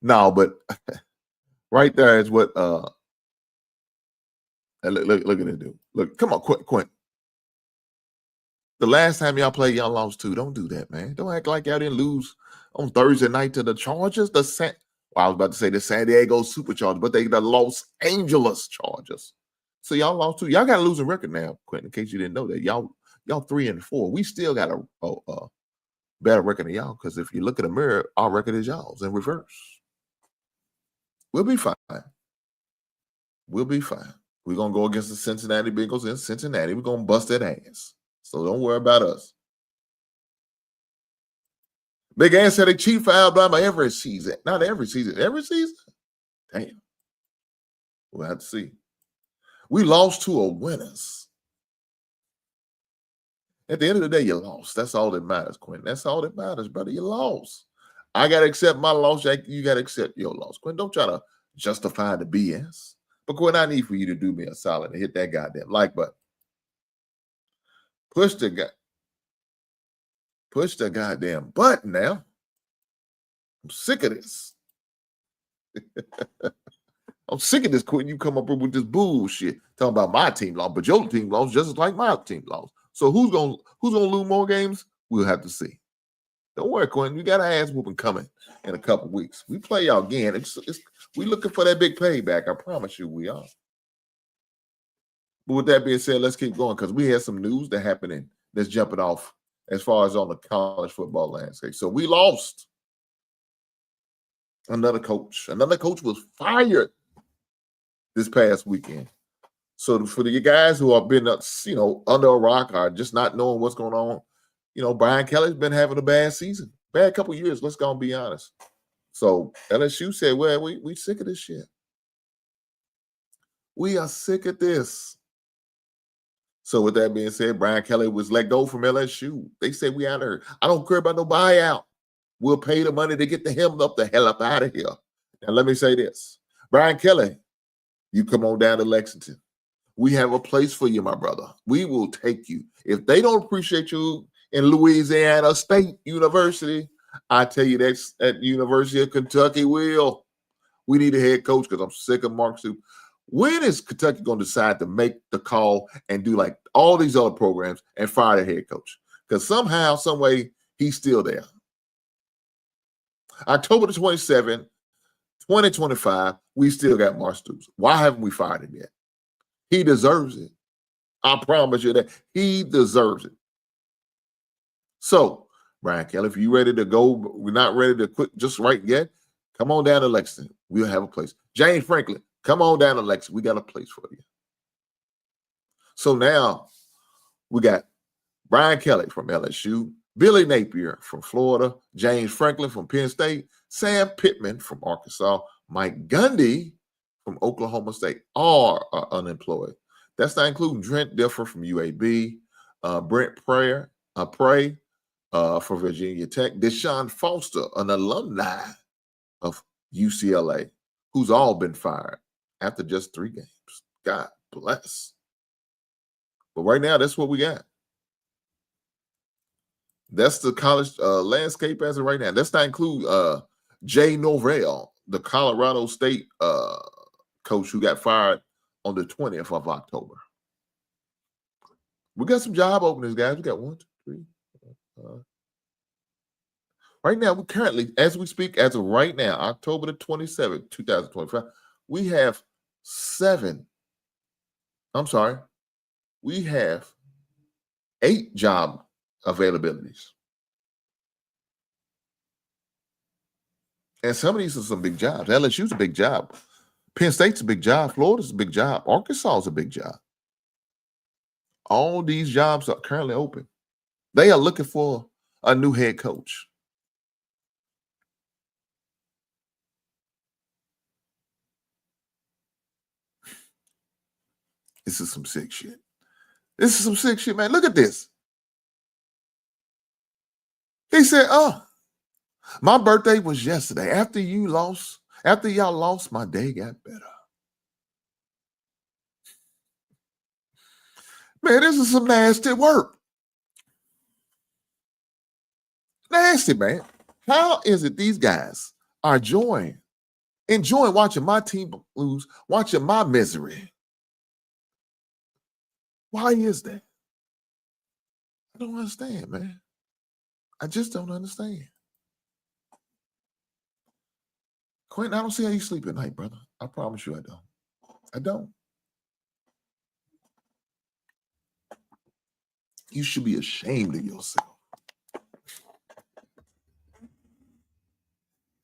No, but right there is what look at it do. Look, come on, Quint. The last time y'all played, y'all lost 2. Don't do that, man. Don't act like y'all didn't lose on Thursday night to the Chargers. I was about to say the San Diego Superchargers, but they the Los Angeles Chargers. So y'all lost 2. Y'all got a losing record now, Quint, in case you didn't know that. Y'all 3-4. We still got a better record than y'all, because if you look at the mirror, our record is y'all's in reverse. We'll be fine. We'll be fine. We're going to go against the Cincinnati Bengals in Cincinnati. We're going to bust that ass. So don't worry about us. Big Ass said they cheat for Alabama every season. Not every season. Every season? Damn. We'll have to see. We lost to a winners. At the end of the day, you lost. That's all that matters, Quentin. That's all that matters, brother. You lost. I got to accept my loss, Jack. You got to accept your loss. Quentin, don't try to justify the BS. But Quentin, I need for you to do me a solid and hit that goddamn like button. Push the goddamn button now. I'm sick of this. I'm sick of this, Quentin. You come up with this bullshit talking about my team lost, but your team lost just like my team lost. So who's gonna lose more games? We'll have to see. Don't worry, Quentin. We got an ass whooping coming in a couple weeks. We play y'all again. We looking for that big payback. I promise you, we are. But with that being said, let's keep going, because we had some news that happened that's jumping off as far as on the college football landscape. So we lost another coach. Another coach was fired this past weekend. So for the guys who have been, under a rock or just not knowing what's going on, Brian Kelly's been having a bad season, bad couple years. Let's go and be honest. So LSU said, well, we sick of this shit. We are sick of this. So with that being said, Brian Kelly was let go from LSU. They said, we out of here. I don't care about no buyout. We'll pay the money to get him the hell up out of here. Now, let me say this. Brian Kelly, you come on down to Lexington. We have a place for you, my brother. We will take you. If they don't appreciate you in Louisiana State University, I tell you that's at University of Kentucky will. We need a head coach, because I'm sick of Mark Stoops. When is Kentucky going to decide to make the call and do like all these other programs and fire the head coach? Because somehow, some way, he's still there. October the 27th, 2025, we still got Mark Stoops. Why haven't we fired him yet? He deserves it. I promise you that. He deserves it. So, Brian Kelly, if you're ready to go, we're not ready to quit just right yet, come on down to Lexington. We'll have a place. James Franklin, come on down to Lexington. We got a place for you. So now we got Brian Kelly from LSU, Billy Napier from Florida, James Franklin from Penn State, Sam Pittman from Arkansas, Mike Gundy from Oklahoma State, all are unemployed. That's not including Trent Dilfer from UAB, Brent Prey for Virginia Tech, Deshaun Foster, an alumni of UCLA, who's all been fired after just 3 games. God bless. But right now, that's what we got. That's the college landscape as of right now. Let's not include Jay Norvell, the Colorado State coach who got fired on the 20th of October. We got some job openings, guys. We got 1, 2, 3. Right now, we currently, as we speak, as of right now, October the 27th, 2025, we have 8 job availabilities. And some of these are some big jobs. LSU's a big job. Penn State's a big job. Florida's a big job. Arkansas is a big job. All these jobs are currently open. They are looking for a new head coach. This is some sick shit. This is some sick shit, man. Look at this. He said, my birthday was yesterday. After y'all lost, my day got better. Man, this is some nasty work. Nasty, man. How is it these guys are enjoying watching my team lose, watching my misery? Why is that? I don't understand, man. I just don't understand. Quentin, I don't see how you sleep at night, brother. I promise you I don't. I don't. You should be ashamed of yourself.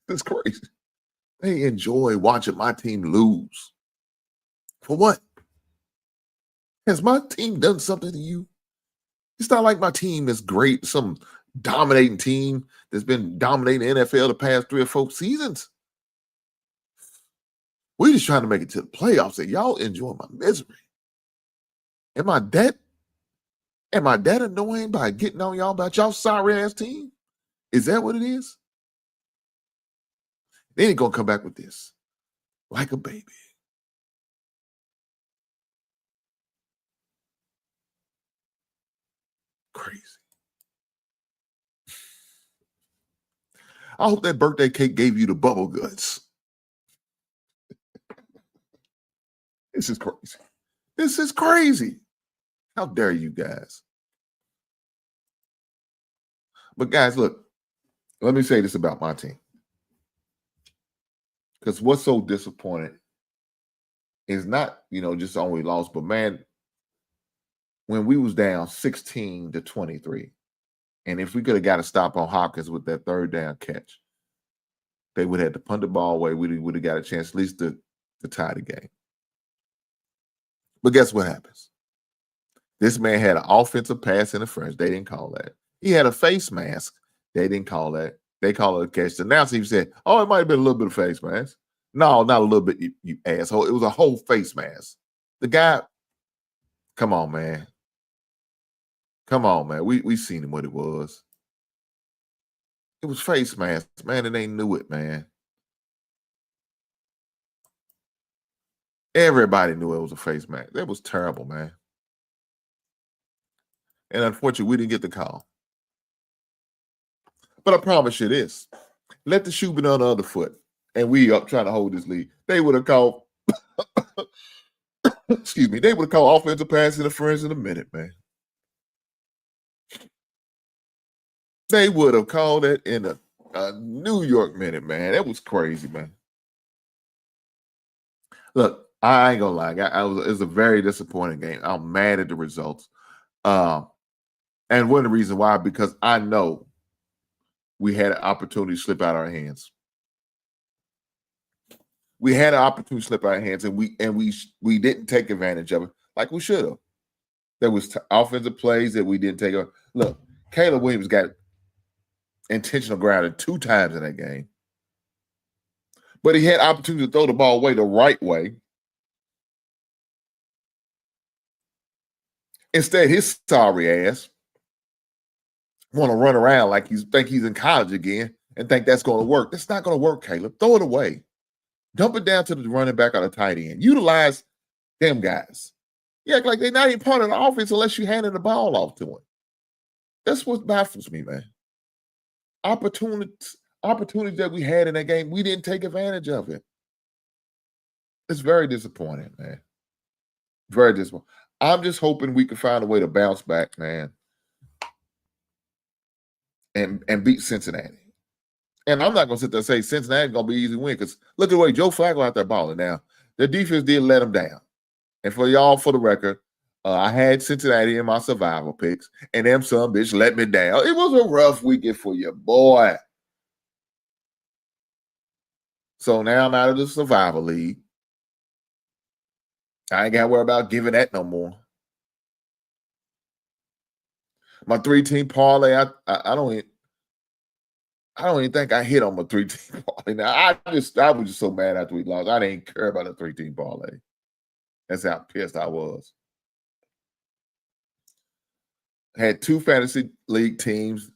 It's crazy. They enjoy watching my team lose. For what? Has my team done something to you? It's not like my team is great, some dominating team that's been dominating the NFL the past 3 or 4 seasons. We're just trying to make it to the playoffs, and y'all enjoy my misery. Am I that annoying by getting on y'all about y'all sorry ass team? Is that what it is? They ain't gonna come back with this like a baby. Crazy. I hope that birthday cake gave you the bubble guts. This is crazy. This is crazy. How dare you guys? But guys, look, let me say this about my team. Because what's so disappointing is not, just only lost, but man, when we was down 16-23, and if we could have got a stop on Hopkins with that third down catch, they would have had to punt the ball away. We would have got a chance at least to tie the game. But guess what happens? This man had an offensive pass interference. They didn't call that. He had a face mask. They didn't call that. They call it a catch. The announcer said, it might have been a little bit of face mask. No, not a little bit, you asshole. It was a whole face mask. The guy, come on, man. Come on, man. We seen him what it was. It was face mask, man, and they knew it, man. Everybody knew it was a face mask. That was terrible, man. And unfortunately, we didn't get the call. But I promise you this. Let the shoe be on the other foot. And we up trying to hold this lead. They would have called, excuse me, they would have called offensive pass interference in a minute, man. They would have called it in a New York minute, man. That was crazy, man. Look, I ain't gonna lie. It was a very disappointing game. I'm mad at the results. And one of the reasons why, because I know we had an opportunity to slip out of our hands. We had an opportunity to slip out of our hands, and we didn't take advantage of it like we should have. There was offensive plays that we didn't take. Look, Caleb Williams got intentional grounding 2 times in that game. But he had opportunity to throw the ball away the right way. Instead, his sorry ass want to run around like think he's in college again and think that's going to work. That's not going to work, Caleb. Throw it away. Dump it down to the running back or the tight end. Utilize them guys. You act like they're not even part of the offense unless you handed the ball off to him. That's what baffles me, man. Opportunities that we had in that game, we didn't take advantage of it. It's very disappointing, man. Very disappointing. I'm just hoping we can find a way to bounce back, man, and beat Cincinnati. And I'm not going to sit there and say Cincinnati's going to be an easy win because look at the way Joe Flacco out there balling now. Their defense did let them down. And for the record, I had Cincinnati in my survival picks, and them some bitch let me down. It was a rough weekend for your boy. So now I'm out of the survival league. I ain't got to worry about giving that no more. My 3-team parlay, I don't even think I hit on my 3-team parlay. Now I was just so mad after we lost. I didn't care about a 3-team parlay. That's how pissed I was. Had 2 fantasy league teams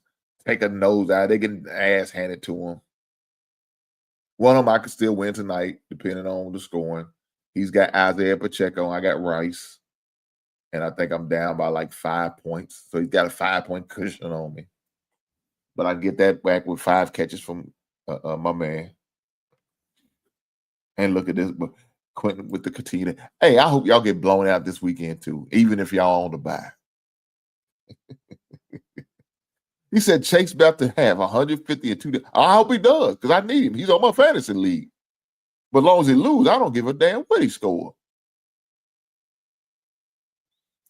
take a nose out. They get ass handed to them. One of them I could still win tonight, depending on the scoring. He's got Isaiah Pacheco. I got Rice. And I think I'm down by like 5 points. So he's got a 5-point cushion on me. But I get that back with 5 catches from my man. And look at this, but Quentin with the Katina. Hey, I hope y'all get blown out this weekend too, even if y'all on the bye. He said Chase about to have 150 and 2. I hope he does, because I need him. He's on my fantasy league. But as long as he lose, I don't give a damn what he score.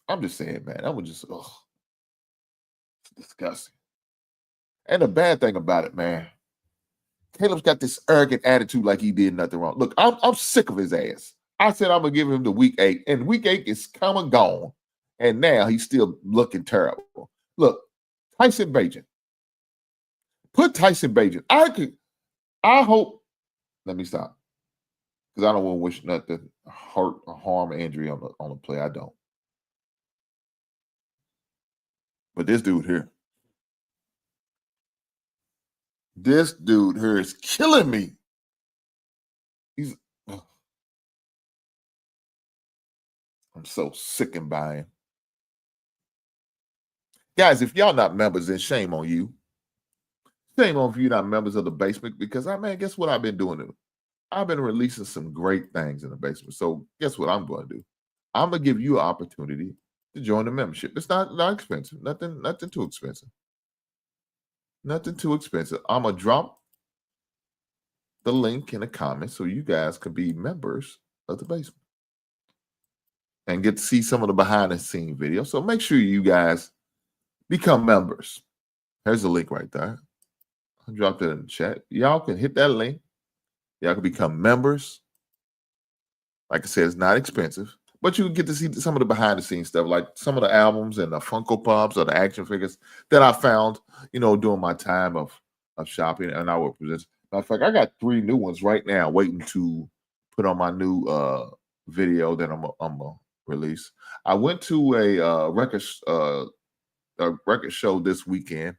I'm just saying, man, that was just it's disgusting. And the bad thing about it, man, Caleb's got this arrogant attitude like he did nothing wrong. Look, I'm sick of his ass. I said I'm gonna give him the week 8, and week 8 is come and gone, and now he's still looking terrible. Look, Tyson Bagent. Put Tyson Bagent. I hope. Let me stop, because I don't want to wish nothing hurt or harm or injury on the play. I don't. But this dude here. This dude here is killing me. I'm so sickened by him. Guys, if y'all not members, then shame on you. Shame on if you're not members of the basement, because guess what I've been doing? I've been releasing some great things in the basement. So guess what I'm going to do? I'm going to give you an opportunity to join the membership. It's not expensive. Nothing too expensive. Nothing too expensive. I'm going to drop the link in the comments so you guys can be members of the basement and get to see some of the behind the scene videos. So make sure you guys become members. There's the link right there. I dropped it in the chat. Y'all can hit that link. Y'all can become members. Like I said, it's not expensive, but you can get to see some of the behind the scenes stuff, like some of the albums and the Funko Pops or the action figures that I found, during my time of shopping, and I will present. Matter of fact, I got 3 new ones right now waiting to put on my new video that I'm gonna release. I went to a record show this weekend.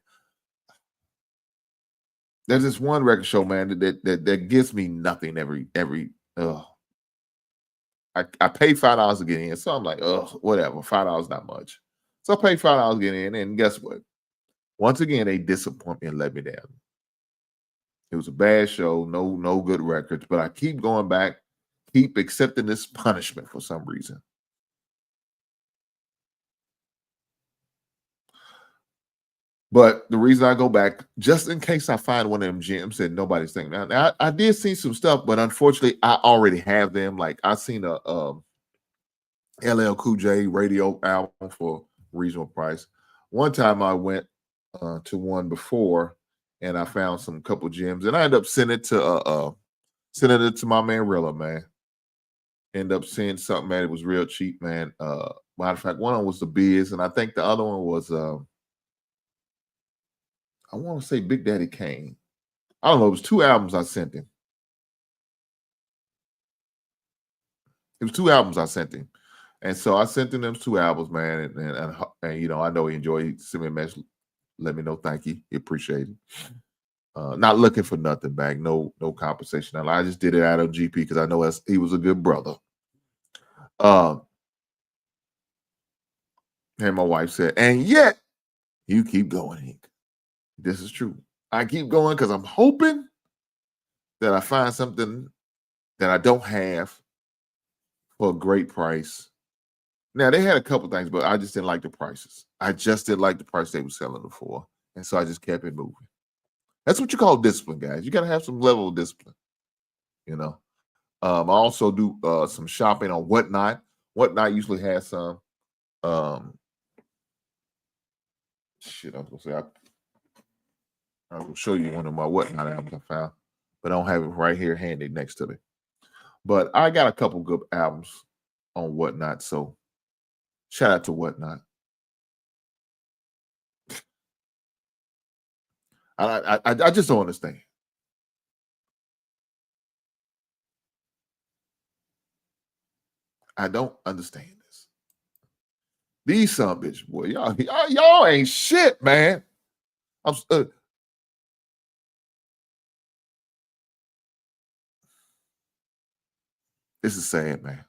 There's this one record show, man, that gives me nothing every. I pay $5 to get in, so I'm like, whatever. $5 not much, so I pay $5 to get in, and guess what? Once again, they disappoint me and let me down. It was a bad show, no good records, but I keep going back, keep accepting this punishment for some reason. But the reason I go back, just in case I find one of them gems that nobody's thinking. Now, I did see some stuff, but unfortunately, I already have them. Like, I seen a LL Cool J radio album for reasonable price. One time I went to one before, and I found some couple gems, and I ended up sending it to my man Rilla, man. Ended up seeing something, man. It was real cheap, man. Matter of fact, one of them was The Biz, and I think the other one was I want to say Big Daddy Kane. I don't know. It was 2 albums I sent him. It was 2 albums I sent him. And so I sent him them 2 albums, man. And I know he enjoyed it. He sent me a message. Let me know. Thank you. He appreciate it. Not looking for nothing back. No compensation. I just did it out of GP because I know he was a good brother. And my wife said, and yet you keep going, Hank. This is true. I keep going because I'm hoping that I find something that I don't have for a great price. Now, they had a couple things, but I just didn't like the prices. I just didn't like the price they were selling it for. And so I just kept it moving. That's what you call discipline, guys. You got to have some level of discipline. I also do some shopping on Whatnot. Whatnot usually has some I was going to say, I will show you one of my Whatnot albums I found, but I don't have it right here handy next to me. But I got a couple good albums on Whatnot, so shout out to Whatnot. I just don't understand. I don't understand this. These son bitch boy, y'all ain't shit, man. This is sad, man.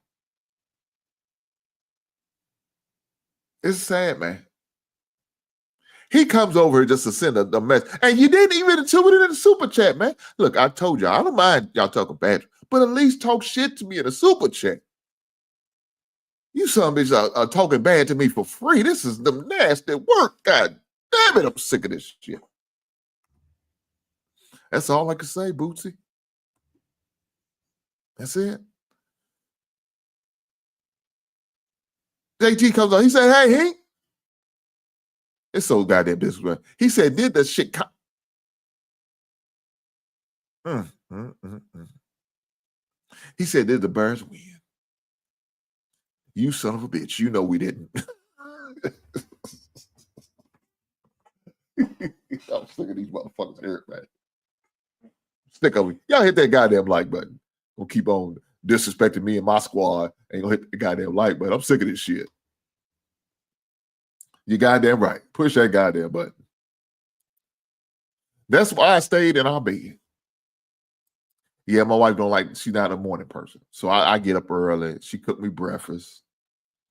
It's sad, man. He comes over here just to send a message. And you didn't even include it in the super chat, man. Look, I told y'all, I don't mind y'all talking bad, but at least talk shit to me in a super chat. You son bitches are talking bad to me for free. This is the nasty work. God damn it, I'm sick of this shit. That's all I can say, Bootsy. That's it. JT comes on. He said, hey, Hank. It's so goddamn disrespectful. He said, did the shit He said, did the Bears win? You son of a bitch. You know we didn't. I'm sick of these motherfuckers here, man. Stick of me. Y'all hit that goddamn like button. Gonna keep on disrespecting me and my squad. Ain't gonna hit the goddamn like button. I'm sick of this shit. You goddamn right. Push that goddamn button. That's why I stayed in our bed. Yeah, my wife don't like, she's not a morning person. So I get up early. She cooked me breakfast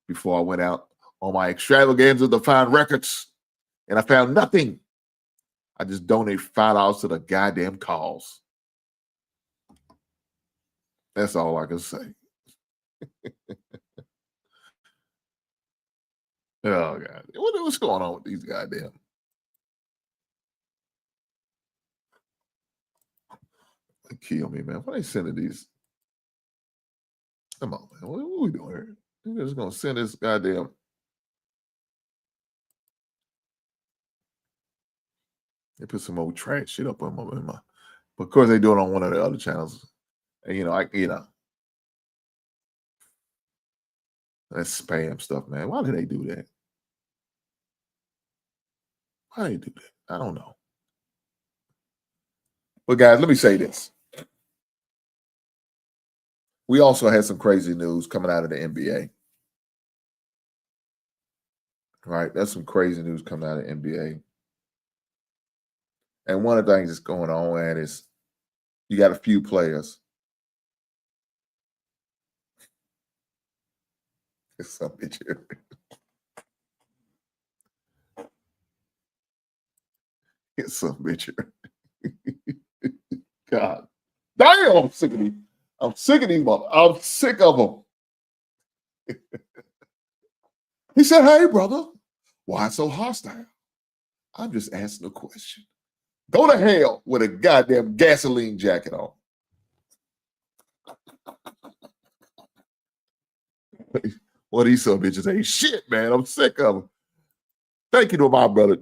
before I went out on my extravaganza to find records. And I found nothing. I just donated $5 to the goddamn cause. That's all I can say. Oh, God. What's going on with these goddamn? They kill me, man. Why they sending these? Come on, man. What are we doing here? They're just going to send this goddamn. They put some old trash shit up on my. But of course, they do it on one of the other channels. And, that's spam stuff, man. Why do they do that? Why do they do that? I don't know. But guys, let me say this. We also had some crazy news coming out of the NBA. Right? That's some crazy news coming out of the NBA. And one of the things that's going on, man, is you got a few players. It's some bitch here. It's some bitch here. God. Damn, I'm sick of these. I'm sick of these mother. I'm sick of them. He said, hey, brother, why so hostile? I'm just asking a question. Go to hell with a goddamn gasoline jacket on. What these some bitches ain't shit, man. I'm sick of them. Thank you to my brother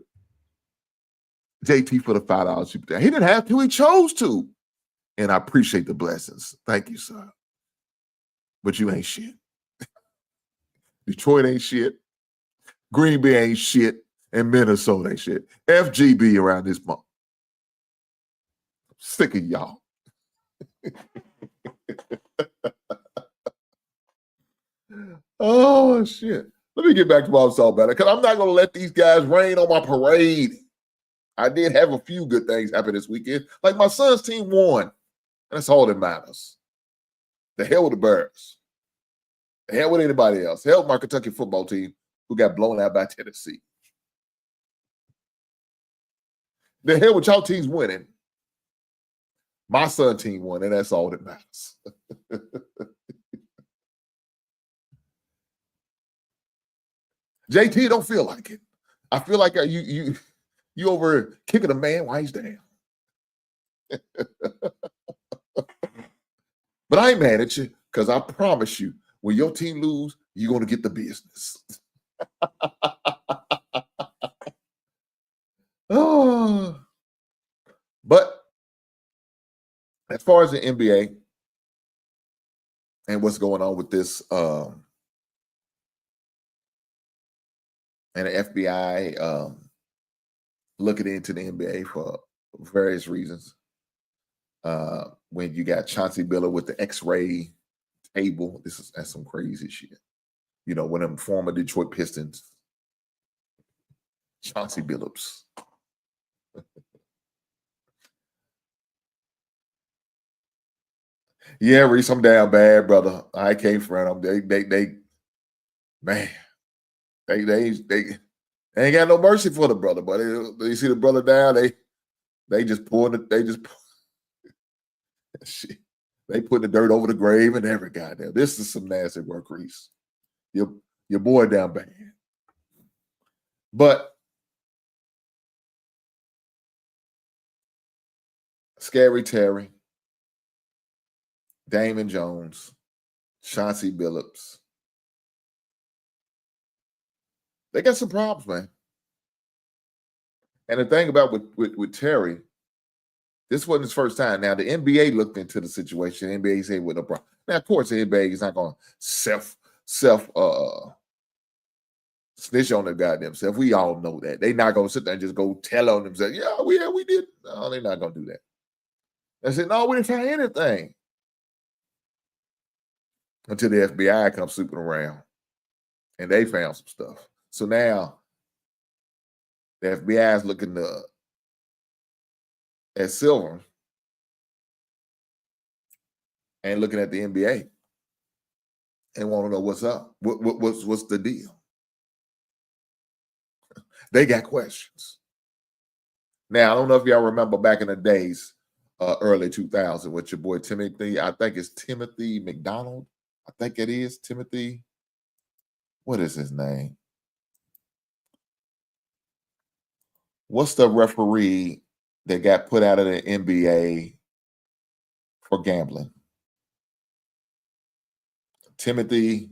JT for the $5 super chat. He didn't have to, he chose to. And I appreciate the blessings. Thank you, sir. But you ain't shit. Detroit ain't shit. Green Bay ain't shit. And Minnesota ain't shit. FGB around this month. I'm sick of y'all. Oh, shit. Let me get back to what I was talking about. Because I'm not going to let these guys rain on my parade. I did have a few good things happen this weekend. Like my son's team won. And that's all that matters. The hell with the Bears. The hell with anybody else. Hell with my Kentucky football team who got blown out by Tennessee. The hell with y'all teams winning. My son's team won, and that's all that matters. JT don't feel like it. I feel like you over kicking a man while he's down. But I ain't mad at you because I promise you, when your team lose, you're going to get the business. Oh. But as far as the NBA and what's going on with this and the FBI looking into the NBA for for various reasons. When you got Chauncey Billups with the X-ray table, that's some crazy shit. You know, when them former Detroit Pistons, Chauncey Billups. Yeah, Reese, I'm down bad, brother. I can't front them. Man, they ain't got no mercy for the brother. But you see the brother down, they just pouring it. Shit. They put the dirt over the grave and every goddamn. This is some nasty work, Reese. Your boy down bad. But Scary Terry, Damon Jones, Chauncey Billups. They got some problems, man. And the thing about with Terry, this wasn't his first time. Now, the NBA looked into the situation. The NBA said with no problem. Now, of course, the NBA is not going to self snitch on their goddamn self. We all know that. They're not going to sit there and just go tell on themselves, yeah, we did. No, they're not going to do that. They said, no, we didn't find anything. Until the FBI comes swooping around. And they found some stuff. So now, the FBI is looking at Silver and looking at the NBA and want to know what's up. What's the deal? They got questions. Now, I don't know if y'all remember back in the days, early 2000, with your boy Timothy. I think it's Timothy McDonald. I think it is Timothy. What is his name? What's the referee that got put out of the NBA for gambling? Timothy.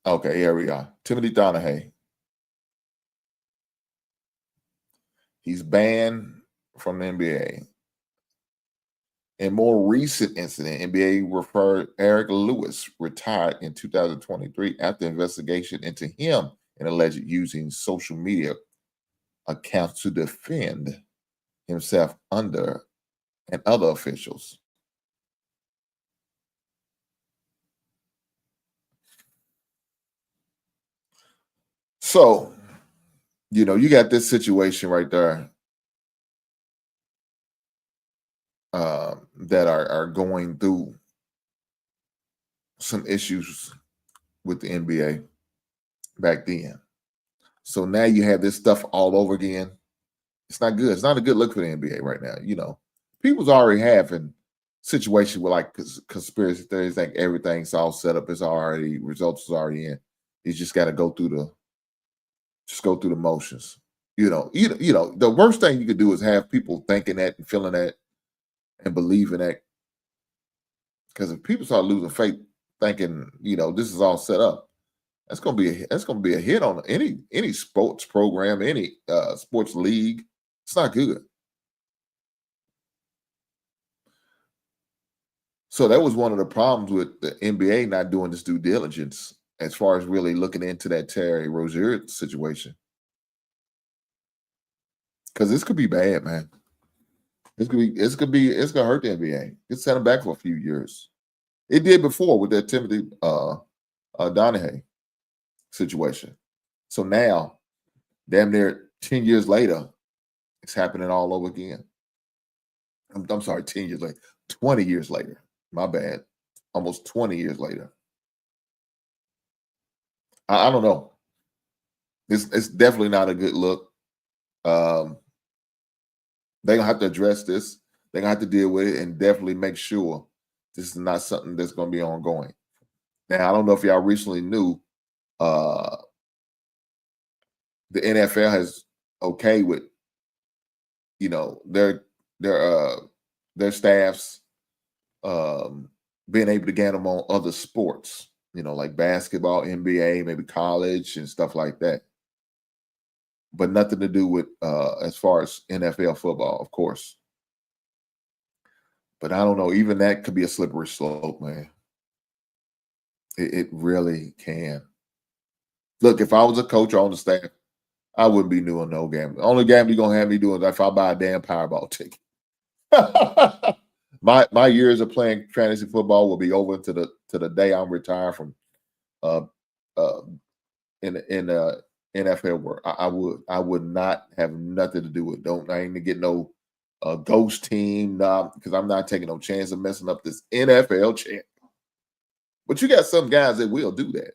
Okay, here we are. Timothy Donahue. He's banned from the NBA. In more recent incident, NBA referred Eric Lewis retired in 2023 after investigation into him and alleged using social media accounts to defend himself under and other officials. So, you know, you got this situation right there that are going through some issues with the NBA back then. So now you have this stuff all over again. It's not good. It's not a good look for the NBA right now. You know, people's already having situations with like conspiracy theories, like everything's all set up. It's already results is already in. You just got to go through the motions. You know, the worst thing you could do is have people thinking that and feeling that and believing that. Because if people start losing faith, thinking, you know, this is all set up, that's gonna be a hit on any sports program, any sports league. It's not good. So that was one of the problems with the NBA not doing this due diligence as far as really looking into that Terry Rozier situation. Because this could be bad, man. It's gonna hurt the NBA. It set them back for a few years. It did before with that Timothy Donahue situation. So now, damn near 10 years later, it's happening all over again. I'm sorry, 10 years later, 20 years later. My bad. Almost 20 years later. I don't know. It's definitely not a good look. They're gonna have to address this. They're gonna have to deal with it and definitely make sure this is not something that's gonna be ongoing. Now, I don't know if y'all recently knew the NFL has okay with, you know, their staffs being able to get them on other sports, you know, like basketball, NBA, maybe college and stuff like that. But nothing to do with as far as NFL football, of course. But I don't know. Even that could be a slippery slope, man. It really can. Look, if I was a coach on the staff, I wouldn't be doing no gambling. Only gambling you're gonna have me doing is if I buy a damn Powerball ticket. my years of playing fantasy football will be over to the day I'm retired from in NFL work. I would not have nothing to do with it. I ain't get no ghost team, because I'm not taking no chance of messing up this NFL champ. But you got some guys that will do that.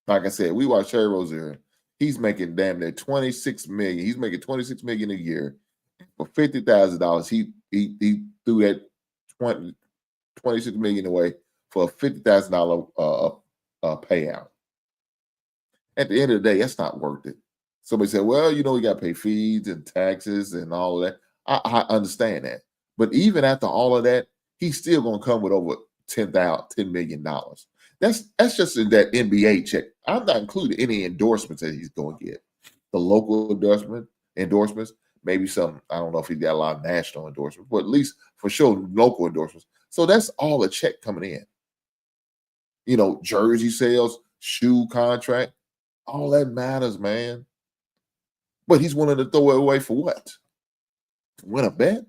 Like I said, we watch Terry Rozier. He's making damn near $26 million. He's making $26 million a year. For $50,000, he threw that $26 million away for a $50,000 payout. At the end of the day, that's not worth it. Somebody said, well, you got to pay fees and taxes and all of that. I understand that. But even after all of that, he's still going to come with over $10 million. That's just in that NBA check. I'm not including any endorsements that he's going to get. The local endorsements, maybe some, I don't know if he's got a lot of national endorsements, but at least for sure local endorsements. So that's all a check coming in. Jersey sales, shoe contract, all that matters, man. But he's willing to throw it away for what? To win a bet?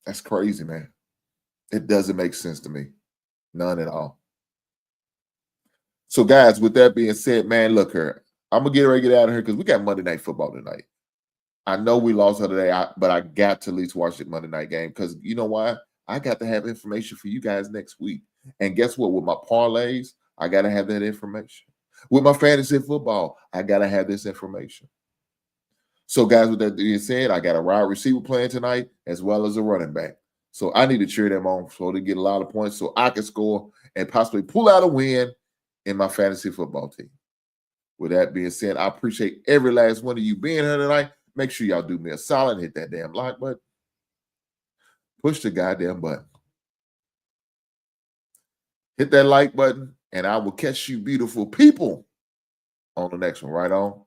That's crazy, man. It doesn't make sense to me. None at all. So, guys, with that being said, man, look here. I'm going to get ready to get out of here because we got Monday Night Football tonight. I know we lost the other day, but I got to at least watch the Monday night game because you know why? I got to have information for you guys next week. And guess what? With my parlays, I got to have that information. With my fantasy football, I got to have this information. So, guys, with that being said, I got a wide receiver playing tonight as well as a running back. So I need to cheer them on so they get a lot of points so I can score and possibly pull out a win in my fantasy football team. With that being said, I appreciate every last one of you being here tonight. Make sure y'all do me a solid, hit that damn like button. Push the goddamn button. Hit that like button, and I will catch you beautiful people on the next one. Right on.